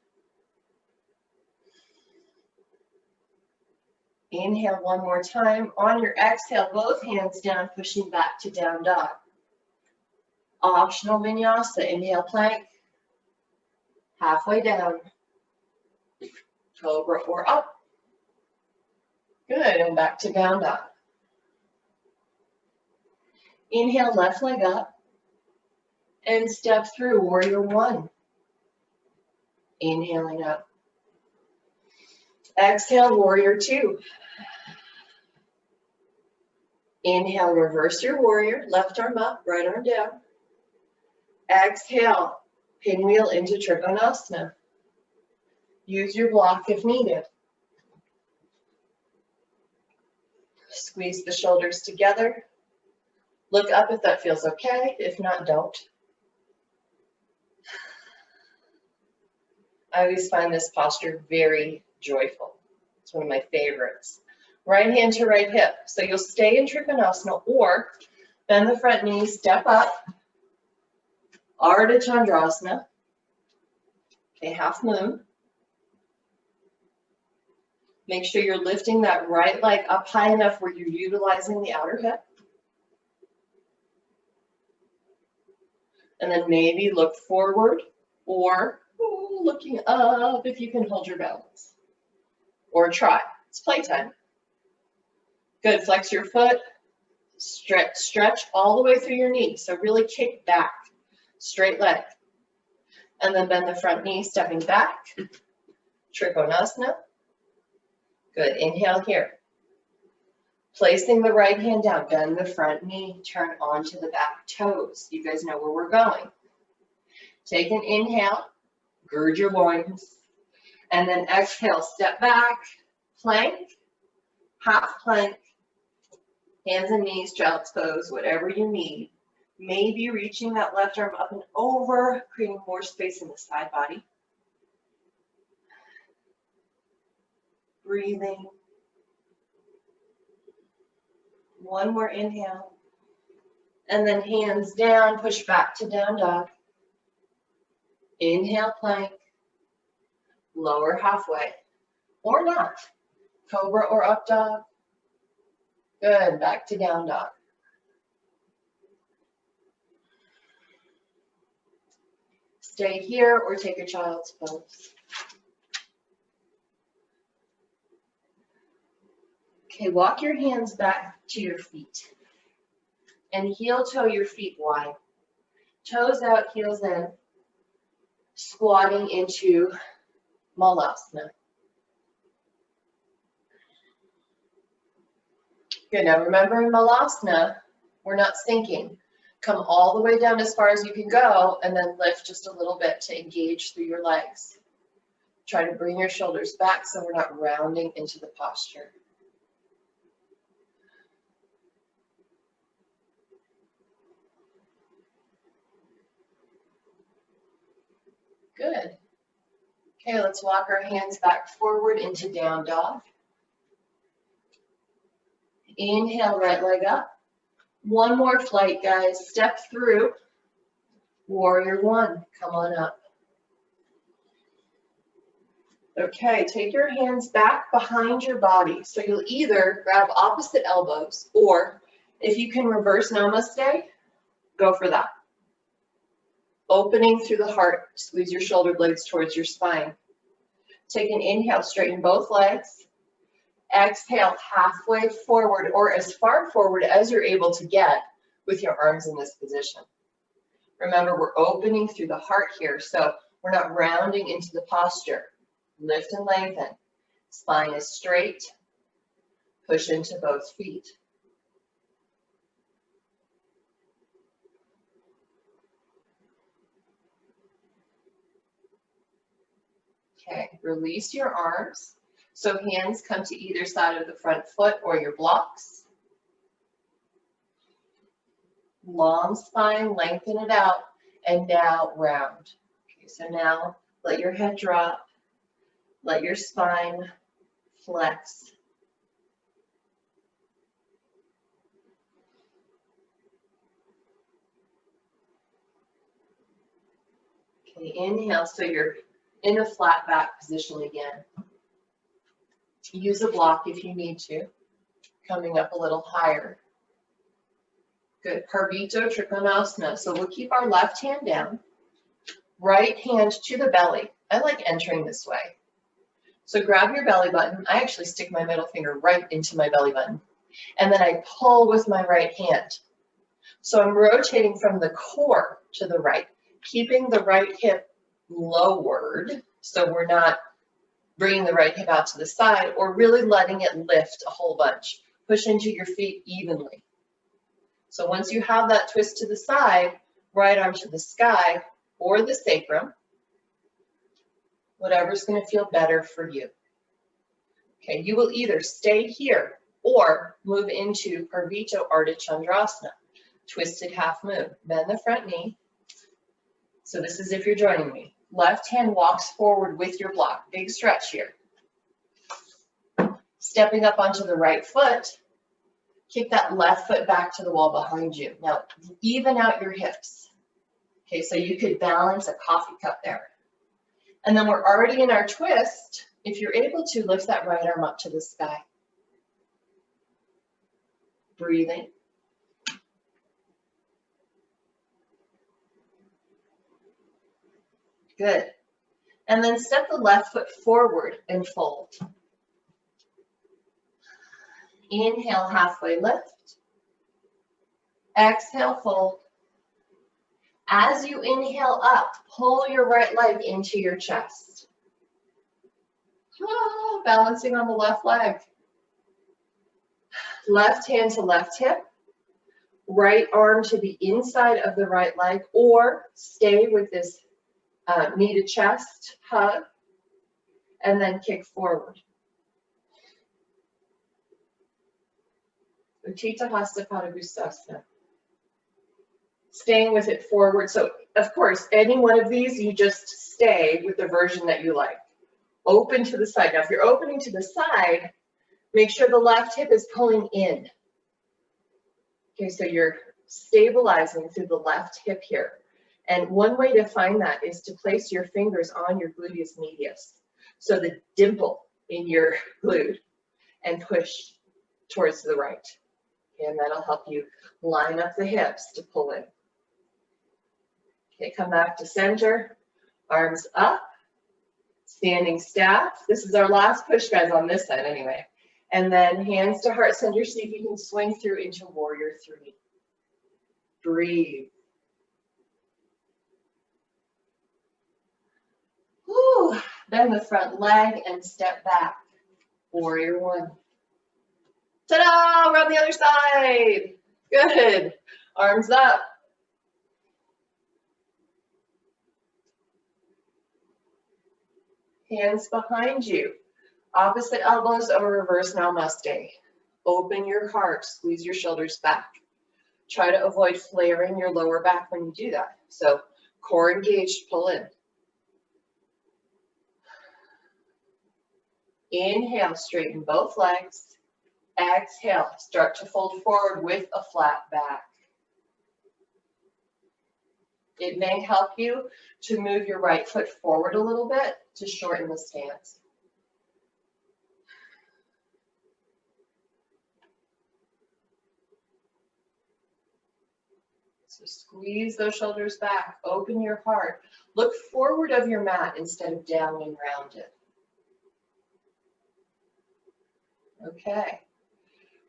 Inhale one more time. On your exhale, both hands down, pushing back to down dog. Optional vinyasa. Inhale, plank. Halfway down. Cobra or up. Good, and back to down dog. Inhale, left leg up. And step through warrior one. Inhaling up. Exhale, warrior two. Inhale, reverse your warrior, left arm up, right arm down. Exhale, pinwheel into Trikonasana. Use your block if needed. Squeeze the shoulders together. Look up if that feels okay. If not, don't. I always find this posture very joyful. It's one of my favorites. Right hand to right hip. So you'll stay in Trikonasana or bend the front knee, step up, Ardha Chandrasana. Okay, half moon. Make sure you're lifting that right leg up high enough where you're utilizing the outer hip. And then maybe look forward or looking up if you can hold your balance. Or try. It's playtime. Good. Flex your foot. Stretch all the way through your knee. So really kick back. Straight leg. And then bend the front knee, stepping back. Trikonasana. Good. Inhale here. Placing the right hand down. Bend the front knee. Turn onto the back toes. You guys know where we're going. Take an inhale. Gird your loins. And then exhale. Step back. Plank. Half plank. Hands and knees, child's pose, whatever you need. Maybe reaching that left arm up and over, creating more space in the side body. Breathing. One more inhale. And then hands down, push back to down dog. Inhale, plank. Lower halfway. Or not. Cobra or up dog. Good, back to down dog. Stay here or take a child's pose. Okay, walk your hands back to your feet. And heel toe your feet wide. Toes out, heels in. Squatting into Malasana. Good, now remember in Malasana, we're not sinking. Come all the way down as far as you can go and then lift just a little bit to engage through your legs. Try to bring your shoulders back so we're not rounding into the posture. Good. Okay, let's walk our hands back forward into down dog. Inhale, right leg up. One more flight, guys. Step through. Warrior one. Come on up. Okay, take your hands back behind your body. So you'll either grab opposite elbows, or if you can reverse namaste, go for that. Opening through the heart. Squeeze your shoulder blades towards your spine. Take an inhale, straighten both legs. Exhale, halfway forward or as far forward as you're able to get with your arms in this position. Remember, we're opening through the heart here, so we're not rounding into the posture. Lift and lengthen. Spine is straight. Push into both feet. Okay, release your arms. So hands come to either side of the front foot or your blocks. Long spine, lengthen it out, and now round. Okay, so now let your head drop, let your spine flex. Okay, inhale, so you're in a flat back position again. Use a block if you need to, coming up a little higher. Good, Parvito Trikonasana. So we'll keep our left hand down, right hand to the belly. I like entering this way. So grab your belly button. I actually stick my middle finger right into my belly button. And then I pull with my right hand. So I'm rotating from the core to the right, keeping the right hip lowered so we're not bringing the right hip out to the side or really letting it lift a whole bunch. Push into your feet evenly. So once you have that twist to the side, right arm to the sky or the sacrum, whatever's going to feel better for you. Okay, you will either stay here or move into Parvito Ardha Chandrasana, twisted half moon. Bend the front knee. So this is if you're joining me. Left hand walks forward with your block. Big stretch here. Stepping up onto the right foot, kick that left foot back to the wall behind you. Now, even out your hips. Okay, so you could balance a coffee cup there. And then we're already in our twist. If you're able to, lift that right arm up to the sky. Breathing. Good. And then step the left foot forward and fold. Inhale, halfway lift. Exhale, fold. As you inhale up, pull your right leg into your chest. Balancing on the left leg. Left hand to left hip. Right arm to the inside of the right leg, or stay with this knee to chest hug, and then kick forward. Utthita Hasta Padangusthasana. Staying with it forward. So, of course, any one of these, you just stay with the version that you like. Open to the side. Now, if you're opening to the side, make sure the left hip is pulling in. Okay, so you're stabilizing through the left hip here. And one way to find that is to place your fingers on your gluteus medius. So the dimple in your glute, and push towards the right. Okay, and that'll help you line up the hips to pull in. Okay, come back to center, arms up, standing staff. This is our last push, guys, on this side anyway. And then hands to heart center, see if you can swing through into warrior three. Breathe. Whew. Bend the front leg and step back. Warrior one. Ta-da! We're on the other side. Good. Arms up. Hands behind you. Opposite elbows over reverse namaste. Open your heart, squeeze your shoulders back. Try to avoid flaring your lower back when you do that. So core engaged, pull in. Inhale, straighten both legs. Exhale, start to fold forward with a flat back. It may help you to move your right foot forward a little bit to shorten the stance. So squeeze those shoulders back, open your heart. Look forward of your mat instead of down and rounded. Okay.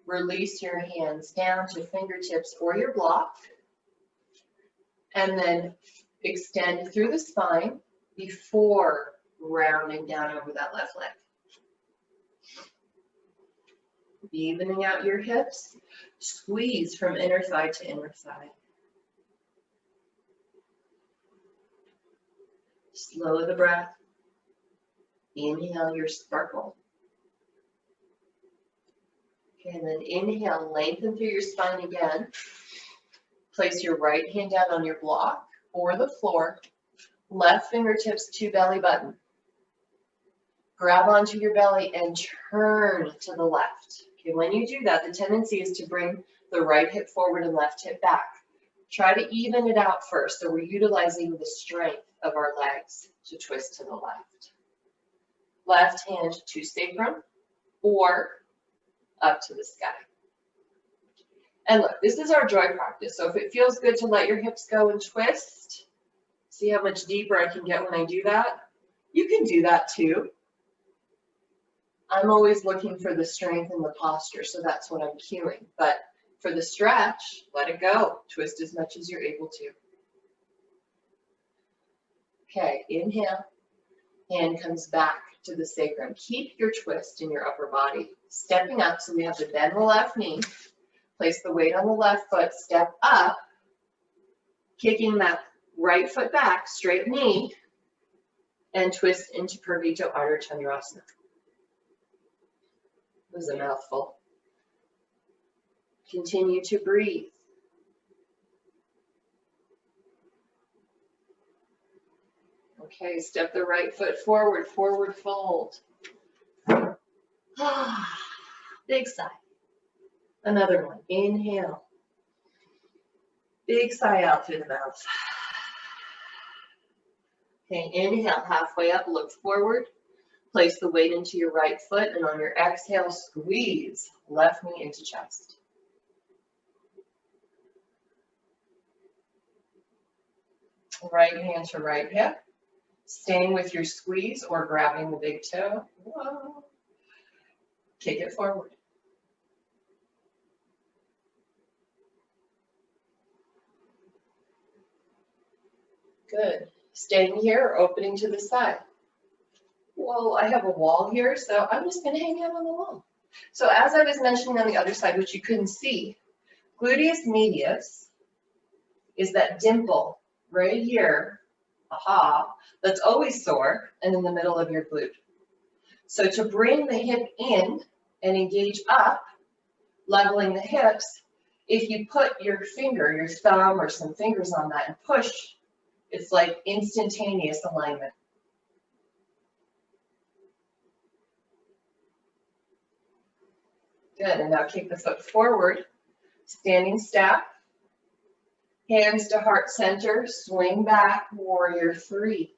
Release your hands down to fingertips or your block. And then extend through the spine before rounding down over that left leg. Evening out your hips. Squeeze from inner thigh to inner thigh. Slow the breath. Inhale your sparkle. Okay, and then inhale, lengthen through your spine again. Place your right hand down on your block or the floor. Left fingertips to belly button. Grab onto your belly and turn to the left. Okay, when you do that, the tendency is to bring the right hip forward and left hip back. Try to even it out first, so we're utilizing the strength of our legs to twist to the left. Left hand to sacrum or up to the sky. And look, this is our joy practice, so if it feels good to let your hips go and twist, see how much deeper I can get when I do that? You can do that too. I'm always looking for the strength in the posture, so that's what I'm cueing. But for the stretch, let it go. Twist as much as you're able to. Okay, inhale. Hand comes back to the sacrum. Keep your twist in your upper body. Stepping up, so we have to bend the left knee. Place the weight on the left foot. Step up. Kicking that right foot back, straight knee. And twist into Purvita Ardha Chandrasana. It was a mouthful. Continue to breathe. Okay, step the right foot forward, forward fold. Big sigh. Another one. Inhale. Big sigh out through the mouth. Okay, inhale, halfway up, look forward. Place the weight into your right foot, and on your exhale, squeeze left knee into chest. Right hand to right hip. Staying with your squeeze or grabbing the big toe. Whoa. Kick it forward. Good. Staying here or opening to the side. Well, I have a wall here, so I'm just going to hang out on the wall. So as I was mentioning on the other side, which you couldn't see, gluteus medius is that dimple right here, aha, that's always sore and in the middle of your glute. So to bring the hip in and engage up, leveling the hips, if you put your finger, your thumb or some fingers on that and push, it's like instantaneous alignment. Good, and now kick the foot forward, standing step, hands to heart center, swing back, warrior three.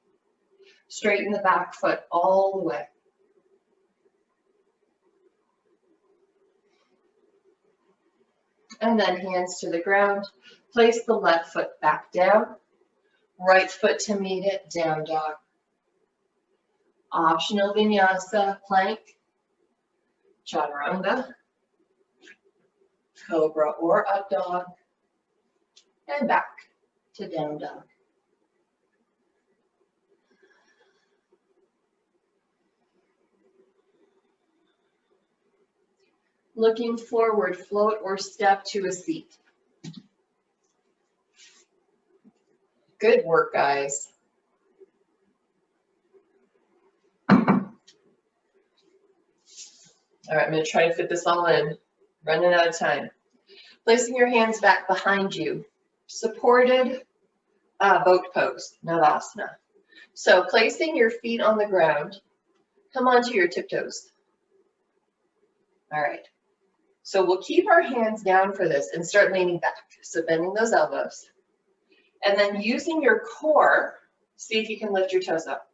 Straighten the back foot all the way. And then hands to the ground, place the left foot back down, right foot to meet it, down dog. Optional vinyasa, plank, chaturanga, cobra or up dog, and back to down dog. Looking forward, float or step to a seat. Good work, guys. All right, I'm going to try to fit this all in. Running out of time. Placing your hands back behind you. Supported boat pose, Navasana. So placing your feet on the ground. Come onto your tiptoes. All right. So we'll keep our hands down for this and start leaning back. So bending those elbows. And then using your core, see if you can lift your toes up.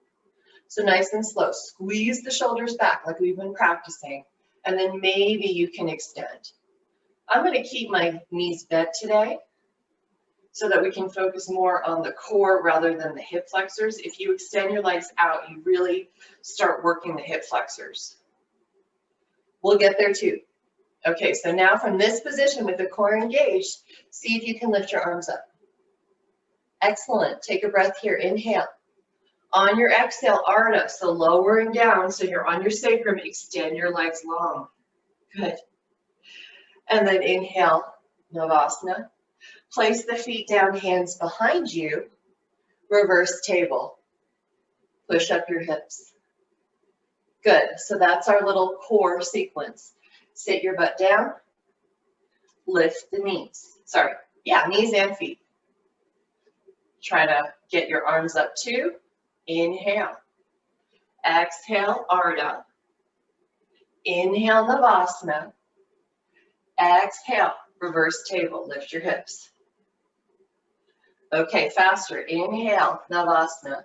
So nice and slow. Squeeze the shoulders back like we've been practicing. And then maybe you can extend. I'm going to keep my knees bent today so that we can focus more on the core rather than the hip flexors. If you extend your legs out, you really start working the hip flexors. We'll get there too. Okay, so now from this position with the core engaged, see if you can lift your arms up. Excellent. Take a breath here. Inhale. On your exhale, Ardha, so lowering down so you're on your sacrum, extend your legs long. Good. And then inhale, Navasana. Place the feet down, hands behind you, reverse table. Push up your hips. Good, so that's our little core sequence. Sit your butt down, lift the knees. Sorry, yeah, knees and feet. Try to get your arms up too. Inhale. Exhale, Ardha. Inhale, Navasana. Exhale, reverse table. Lift your hips. Okay, faster. Inhale, Navasana.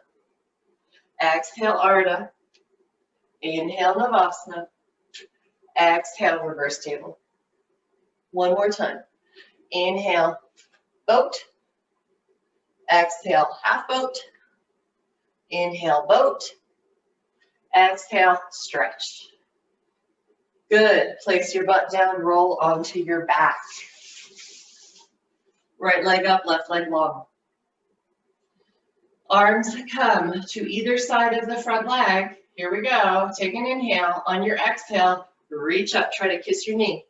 Exhale, Ardha. Inhale, Navasana. Exhale, reverse table. One more time. Inhale, boat. Exhale, half boat. Inhale, boat. Exhale, stretch. Good. Place your butt down, roll onto your back. Right leg up, left leg long. Arms come to either side of the front leg. Here we go. Take an inhale. On your exhale, reach up. Try to kiss your knee.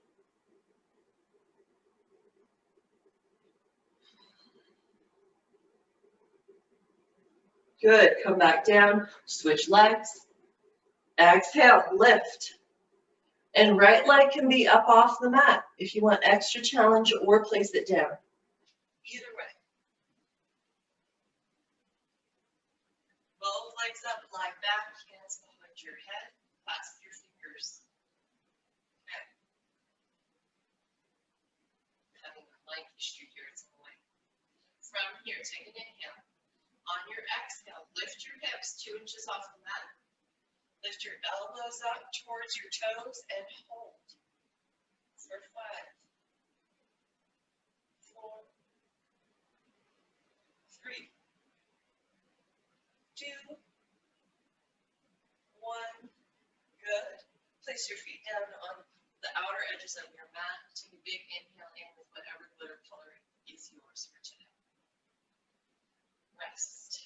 Good. Come back down. Switch legs. Exhale, lift. And right leg can be up off the mat if you want extra challenge or place it down. Either way. Both legs up, lie back, hands behind your head, clasp your fingers. Okay. here. Take an inhale. On your exhale, lift your hips 2 inches off the mat. Lift your elbows up towards your toes and hold for 5, 4, 3, 2, 1. Good. Place your feet down on the outer edges of your mat. Take a big inhale in with whatever glitter color is yours for today. Rest.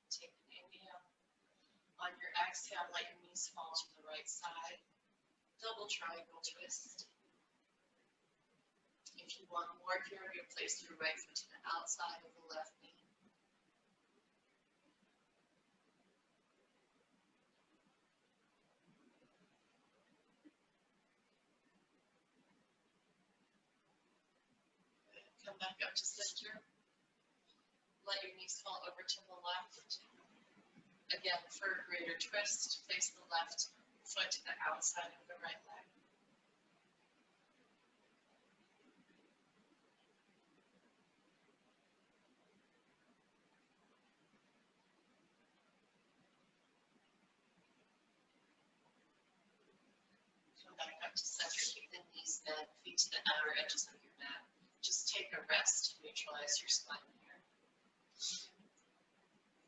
Take an inhale. On your exhale, let your knees fall to the right side. Double triangle twist. If you want more here, you place your right foot to the outside of the left knee. Come back up to center. Let your knees fall over to the left. Again, for a greater twist, place the left foot to the outside of the right leg. Come back up to center. Keep the knees bent, feet to the outer edges of your mat. Just take a rest to neutralize your spine here.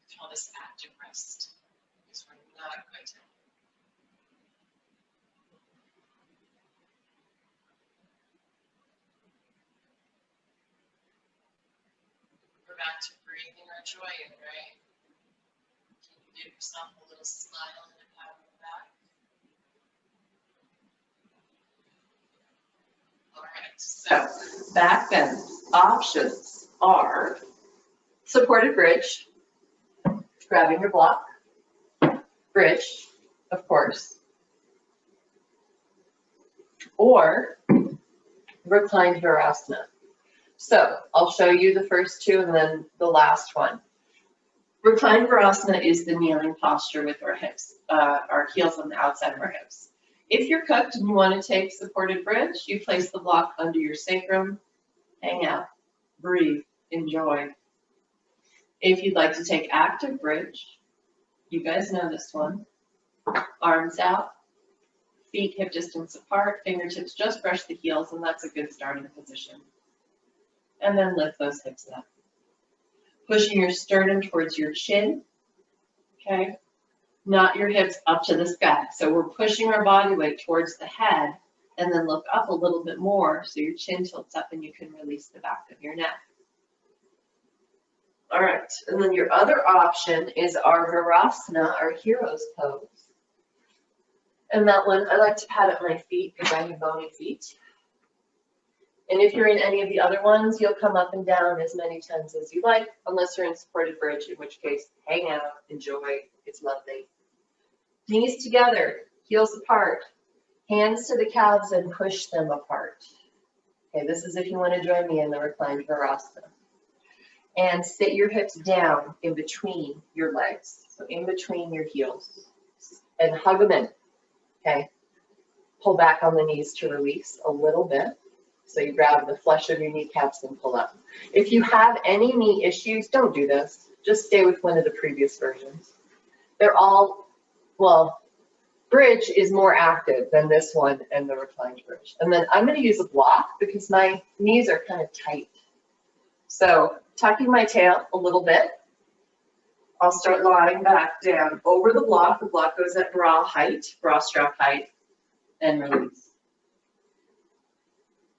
We call this active rest because we're not quite done. We're back to breathing our joy in, right? Can you give yourself a little smile and a pat on the back? All right, so back bend options are supported bridge, grabbing your block, bridge, of course, or reclined virasana. So I'll show you the first two and then the last one. Reclined virasana is the kneeling posture with our hips, our heels on the outside of our hips. If you're cooked and you want to take supported bridge, you place the block under your sacrum, hang out, breathe, enjoy. If you'd like to take active bridge, you guys know this one. Arms out, feet hip distance apart, fingertips just brush the heels, and that's a good starting position. And then lift those hips up. Pushing your sternum towards your chin, okay? Not your hips up to the sky. So we're pushing our body weight towards the head and then look up a little bit more so your chin tilts up and you can release the back of your neck. All right, and then your other option is our virasana, our hero's pose. And that one, I like to pat at my feet because I have bony feet. And if you're in any of the other ones, you'll come up and down as many times as you like, unless you're in supported bridge, in which case, hang out, enjoy, it's lovely. Knees together, heels apart, hands to the calves and push them apart. Okay, this is if you want to join me in the reclined virasana. And sit your hips down in between your legs, so in between your heels, and hug them in, okay? Pull back on the knees to release a little bit. So you grab the flesh of your kneecaps and pull up. If you have any knee issues, don't do this. Just stay with one of the previous versions. They're all, well, bridge is more active than this one and the reclined bridge. And then I'm going to use a block because my knees are kind of tight. So tucking my tail a little bit, I'll start lying back down over the block. The block goes at bra height, bra strap height, and release.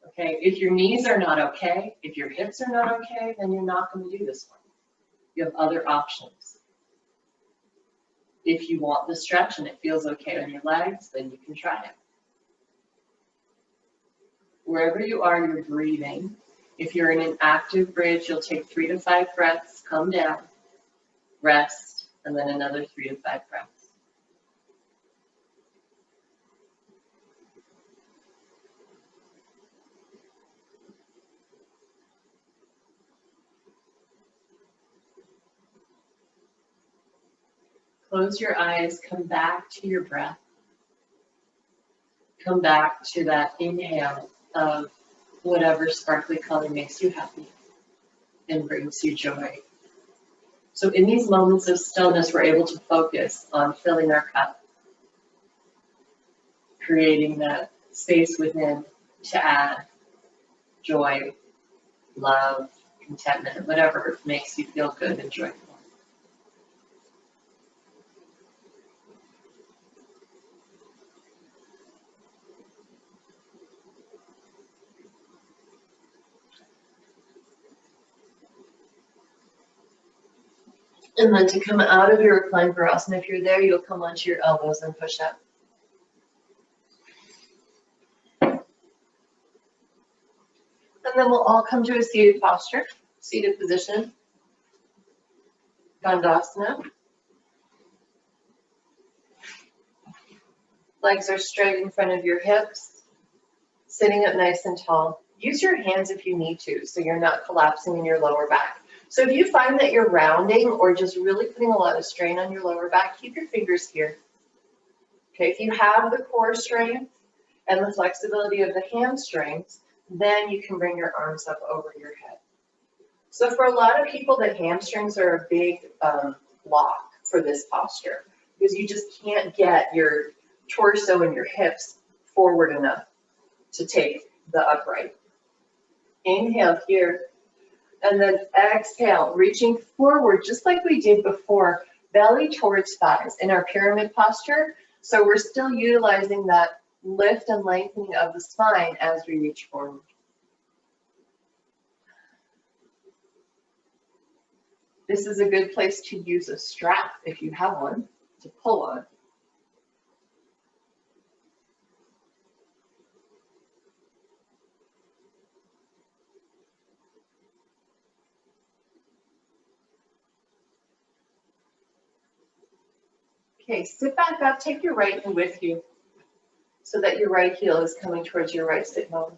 Okay, if your knees are not okay, if your hips are not okay, then you're not going to do this one. You have other options. If you want the stretch and it feels okay on your legs, then you can try it. Wherever you are, you're breathing. If you're in an active bridge, you'll take 3 to 5 breaths, come down, rest, and then another 3 to 5 breaths. Close your eyes, come back to your breath. Come back to that inhale of whatever sparkly color makes you happy. and brings you joy. So in these moments of stillness, we're able to focus on filling our cup, creating that space within to add joy, love, contentment, whatever makes you feel good and joyful. And then to come out of your reclined virasana, if you're there, you'll come onto your elbows and push up. And then we'll all come to a seated posture, seated position, Dandasana. Legs are straight in front of your hips, sitting up nice and tall. Use your hands if you need to, so you're not collapsing in your lower back. So if you find that you're rounding or just really putting a lot of strain on your lower back, keep your fingers here. Okay, if you have the core strength and the flexibility of the hamstrings, then you can bring your arms up over your head. So for a lot of people, the hamstrings are a big block for this posture because you just can't get your torso and your hips forward enough to take the upright. Inhale here, and then exhale, reaching forward just like we did before, belly towards thighs in our pyramid posture. So we're still utilizing that lift and lengthening of the spine as we reach forward. This is a good place to use a strap if you have one to pull on. Okay, sit back up, take your right hand with you so that your right heel is coming towards your right sit bone.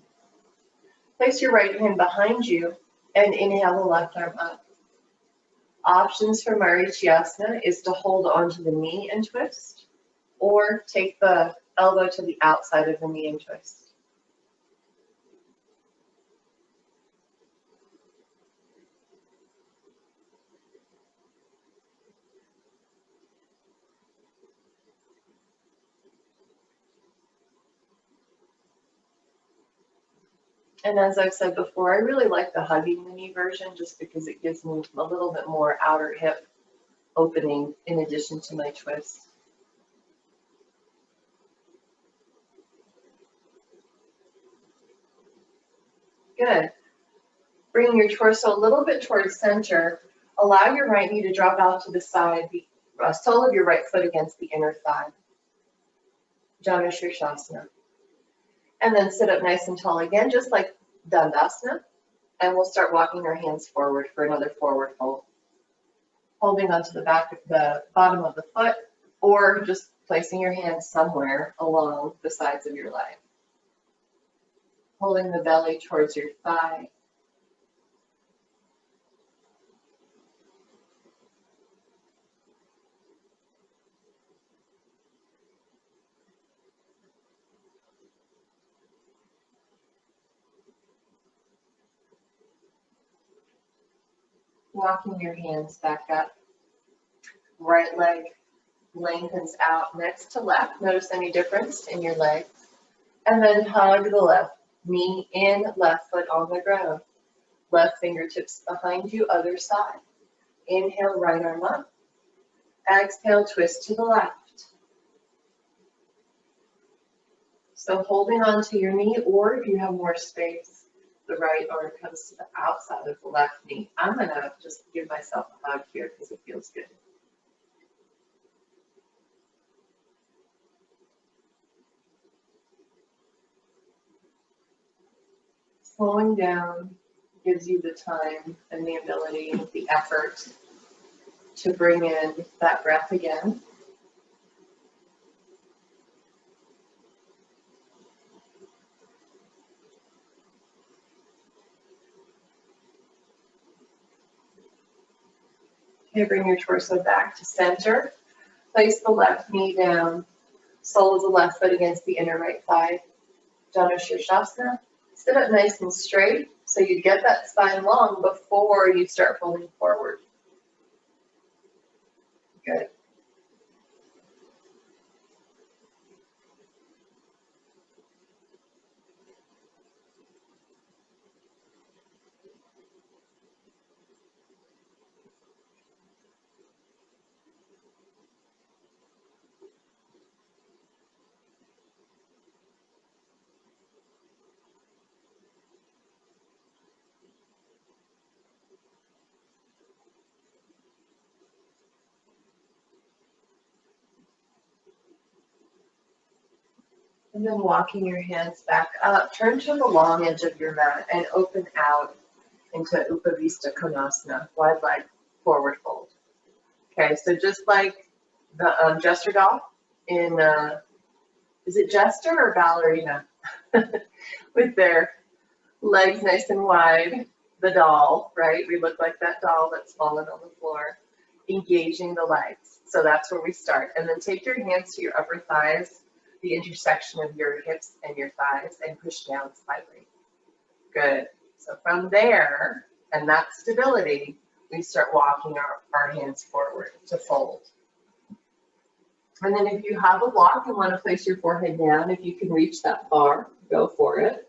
Place your right hand behind you and inhale the left arm up. Options for Marichyasana is to hold onto the knee and twist, or take the elbow to the outside of the knee and twist. And as I've said before, I really like the hugging the knee version just because it gives me a little bit more outer hip opening in addition to my twist. Good. Bring your torso a little bit towards center. Allow your right knee to drop out to the side, the sole of your right foot against the inner thigh. Janu Shirshasana. And then sit up nice and tall again, just like Dandasana. And we'll start walking our hands forward for another forward fold. Holding onto the back of the bottom of the foot, or just placing your hands somewhere along the sides of your leg. Holding the belly towards your thigh. Walking your hands back up. Right leg lengthens out next to left. Notice any difference in your legs. And then hug the left knee in, left foot on the ground. Left fingertips behind you, other side. Inhale, right arm up. Exhale, twist to the left. So holding on to your knee, or if you have more space, the right arm comes to the outside of the left knee. I'm gonna just give myself a hug here because it feels good. Slowing down gives you the time and the ability, the effort to bring in that breath again. Okay, bring your torso back to center. Place the left knee down, sole of the left foot against the inner right thigh. Janu Shirshasana. Sit up nice and straight so you get that spine long before you start folding forward. Good. And then walking your hands back up, turn to the long edge of your mat and open out into Upavista Konasana, wide leg forward fold. Okay, so just like the Jester doll in, is it Jester or Ballerina? With their legs nice and wide, the doll, right? We look like that doll that's fallen on the floor, engaging the legs. So that's where we start. And then take your hands to your upper thighs, the intersection of your hips and your thighs, and push down slightly. Good. So from there, and that stability, we start walking our hands forward to fold. And then if you have a block and want to place your forehead down, if you can reach that far, go for it.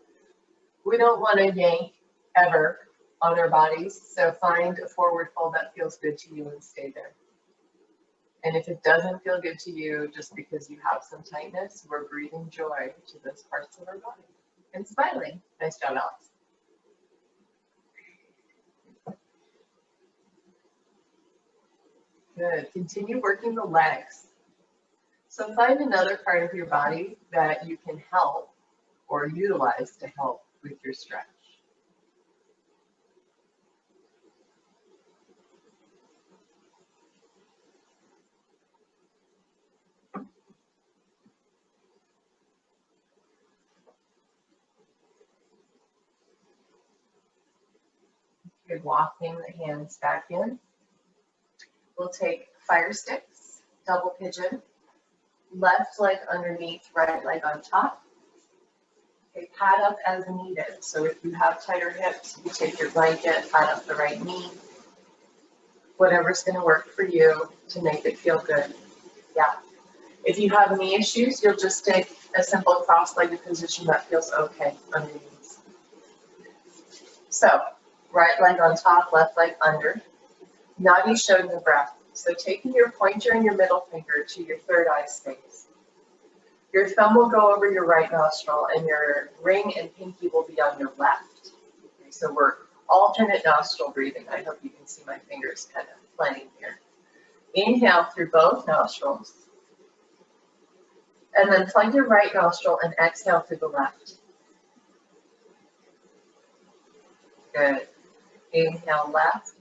We don't want to yank ever on our bodies, so find a forward fold that feels good to you and stay there. And if it doesn't feel good to you just because you have some tightness, we're breathing joy to those parts of our body and smiling. Nice job, Alex. Good. Continue working the legs. So find another part of your body that you can help or utilize to help with your stretch. You're walking the hands back in. We'll take fire sticks, double pigeon, left leg underneath, right leg on top. Okay, pad up as needed. So if you have tighter hips, you take your blanket, pad up the right knee. Whatever's going to work for you to make it feel good. Yeah. If you have knee issues, you'll just take a simple cross-legged position that feels okay underneath. So, right leg on top, left leg under. Nadi Shodhana breath. So taking your pointer and your middle finger to your third eye space. Your thumb will go over your right nostril and your ring and pinky will be on your left. Okay, so we're alternate nostril breathing. I hope you can see my fingers kind of playing here. Inhale through both nostrils. And then plug your right nostril and exhale through the left. Good. Inhale left.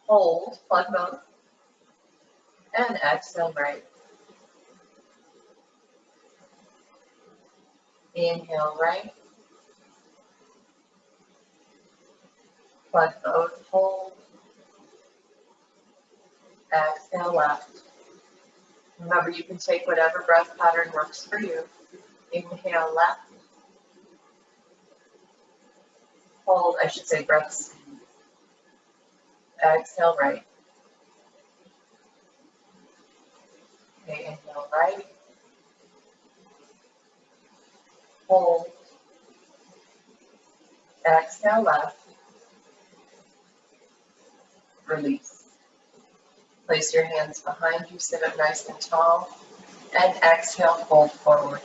Hold, plug both. And exhale right. Inhale right. Plug both, hold. Exhale left. Remember, you can take whatever breath pattern works for you. Inhale left. Hold, I should say breaths. Exhale right. Okay, inhale right. Hold. Exhale left. Release. Place your hands behind you, sit up nice and tall, and exhale, fold forward.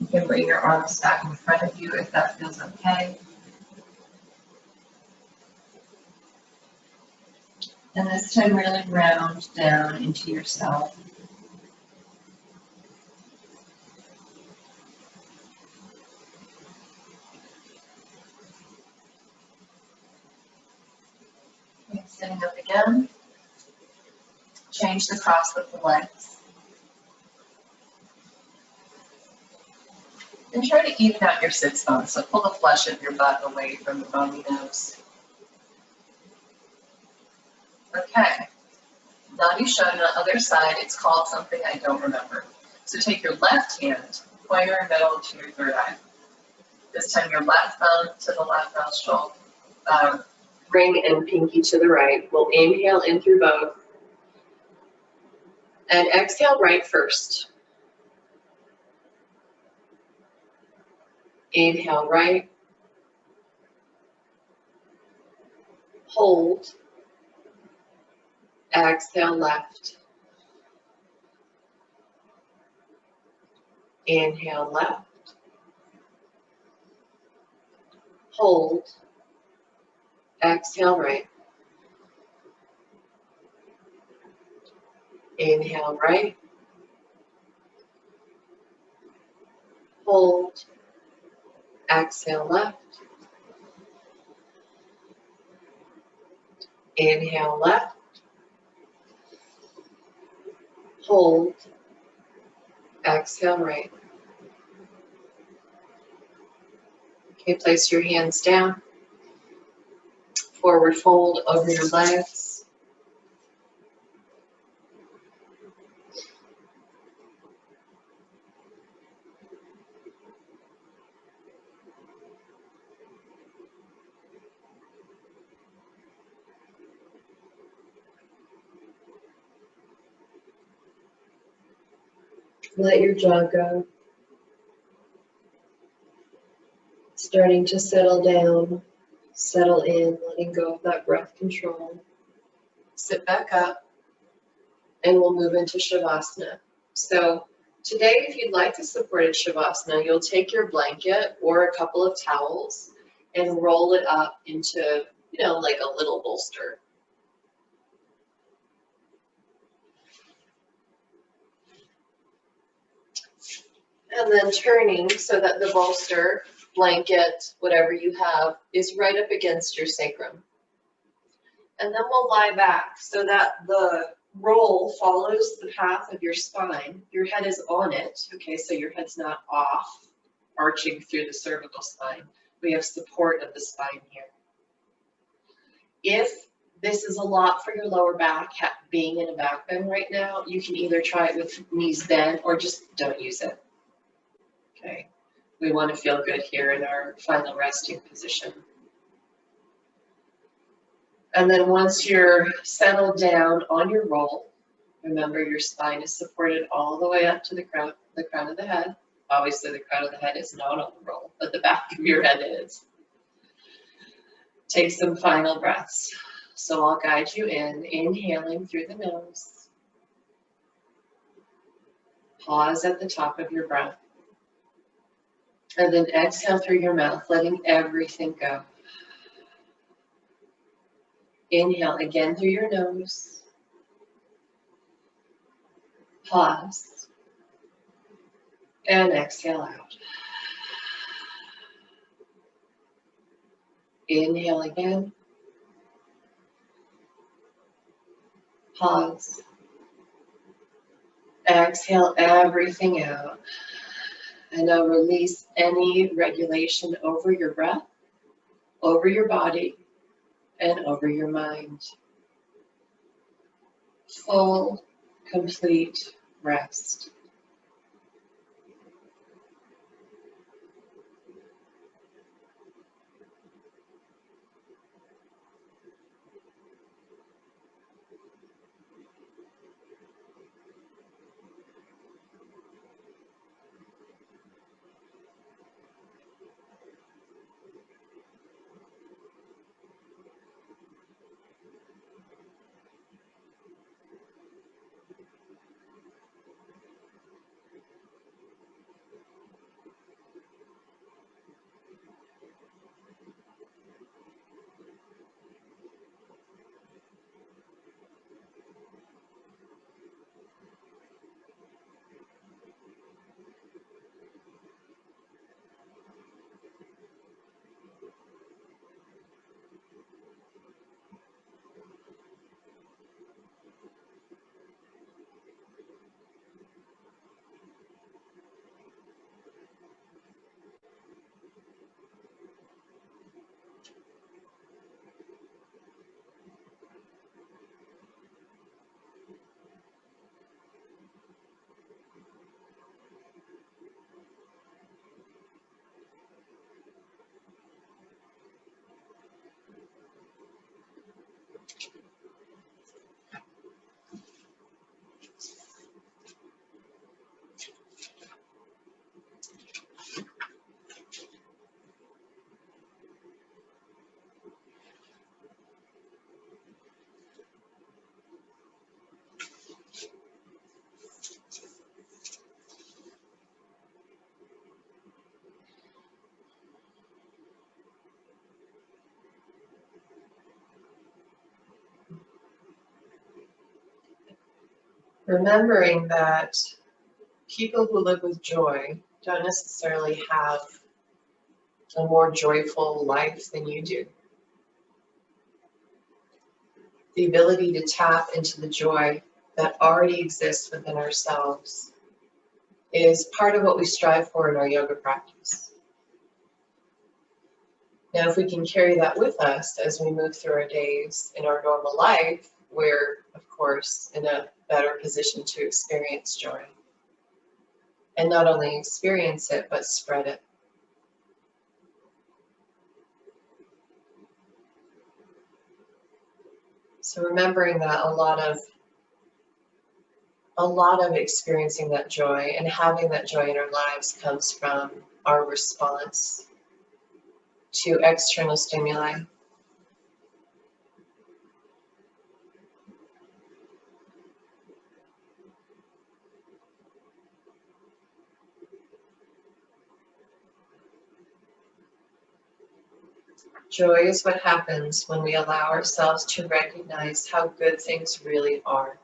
You can bring your arms back in front of you if that feels okay. And this time really round down into yourself. Okay, sitting up again. Change the cross with the legs. And try to even out your sits bones. So pull the flesh of your butt away from the bony nose. Okay. Now you show on the other side, it's called something I don't remember. So take your left hand, pointer middle to your third eye. This time your left thumb to the left nostril, ring and pinky to the right. We'll inhale in through both. And exhale right first. Inhale right. Hold. Exhale left. Inhale left. Hold. Exhale right. Inhale right. Hold. Exhale left. Inhale left. Hold. Exhale right. Okay, place your hands down. Forward fold over your legs. Let your jaw go. Starting to settle down, settle in, letting go of that breath control. Sit back up, and we'll move into Shavasana. So today, if you'd like a supported Shavasana, you'll take your blanket or a couple of towels and roll it up into, like a little bolster. And then turning so that the bolster, blanket, whatever you have, is right up against your sacrum. And then we'll lie back so that the roll follows the path of your spine. Your head is on it, okay, so your head's not off, arching through the cervical spine. We have support of the spine here. If this is a lot for your lower back, being in a back bend right now, you can either try it with knees bent or just don't use it. Okay, we want to feel good here in our final resting position. And then once you're settled down on your roll, remember your spine is supported all the way up to the crown of the head. Obviously the crown of the head is not on the roll, but the back of your head is. Take some final breaths. So I'll guide you in, inhaling through the nose. Pause at the top of your breath. And then exhale through your mouth, letting everything go. Inhale again through your nose. Pause. And exhale out. Inhale again. Pause. Exhale everything out. And now release any regulation over your breath, over your body, and over your mind. Full, complete rest. Remembering that people who live with joy don't necessarily have a more joyful life than you do. The ability to tap into the joy that already exists within ourselves is part of what we strive for in our yoga practice. Now, if we can carry that with us as we move through our days in our normal life, we're, of course, in a better position to experience joy. And not only experience it, but spread it. So remembering that a lot of experiencing that joy and having that joy in our lives comes from our response to external stimuli. Joy is what happens when we allow ourselves to recognize how good things really are.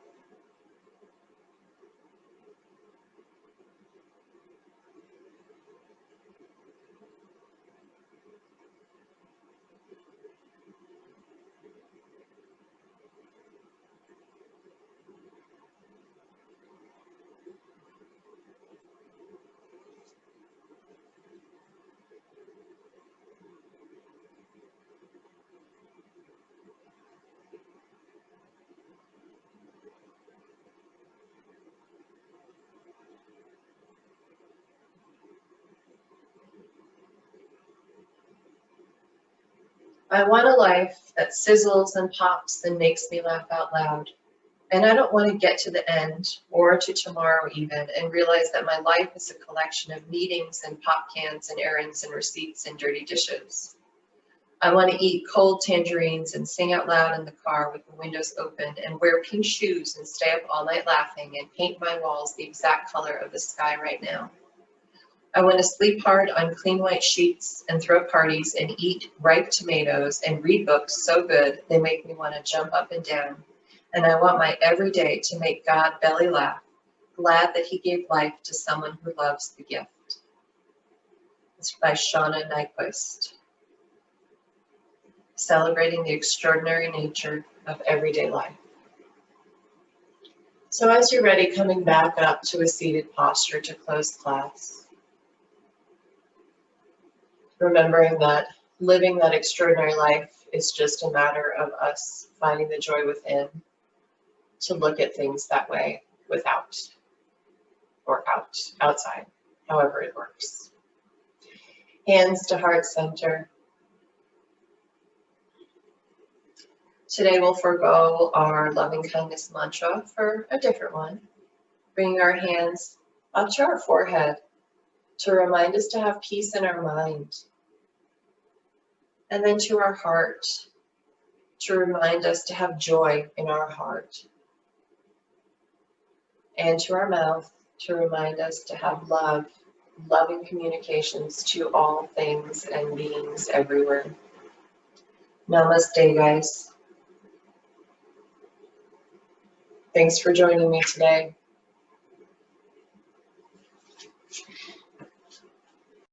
I want a life that sizzles and pops and makes me laugh out loud. And I don't want to get to the end or to tomorrow even and realize that my life is a collection of meetings and pop cans and errands and receipts and dirty dishes. I want to eat cold tangerines and sing out loud in the car with the windows open and wear pink shoes and stay up all night laughing and paint my walls the exact color of the sky right now. I want to sleep hard on clean white sheets and throw parties and eat ripe tomatoes and read books so good they make me want to jump up and down. And I want my every day to make God belly laugh, glad that he gave life to someone who loves the gift. It's by Shauna Nyquist. Celebrating the extraordinary nature of everyday life. So as you're ready, coming back up to a seated posture to close class. Remembering that living that extraordinary life is just a matter of us finding the joy within to look at things that way without or outside, however it works. Hands to heart center. Today we'll forego our loving kindness mantra for a different one. Bringing our hands up to our forehead to remind us to have peace in our mind. And then to our heart to remind us to have joy in our heart. And to our mouth to remind us to have love, loving communications to all things and beings everywhere. Namaste, guys. Thanks for joining me today.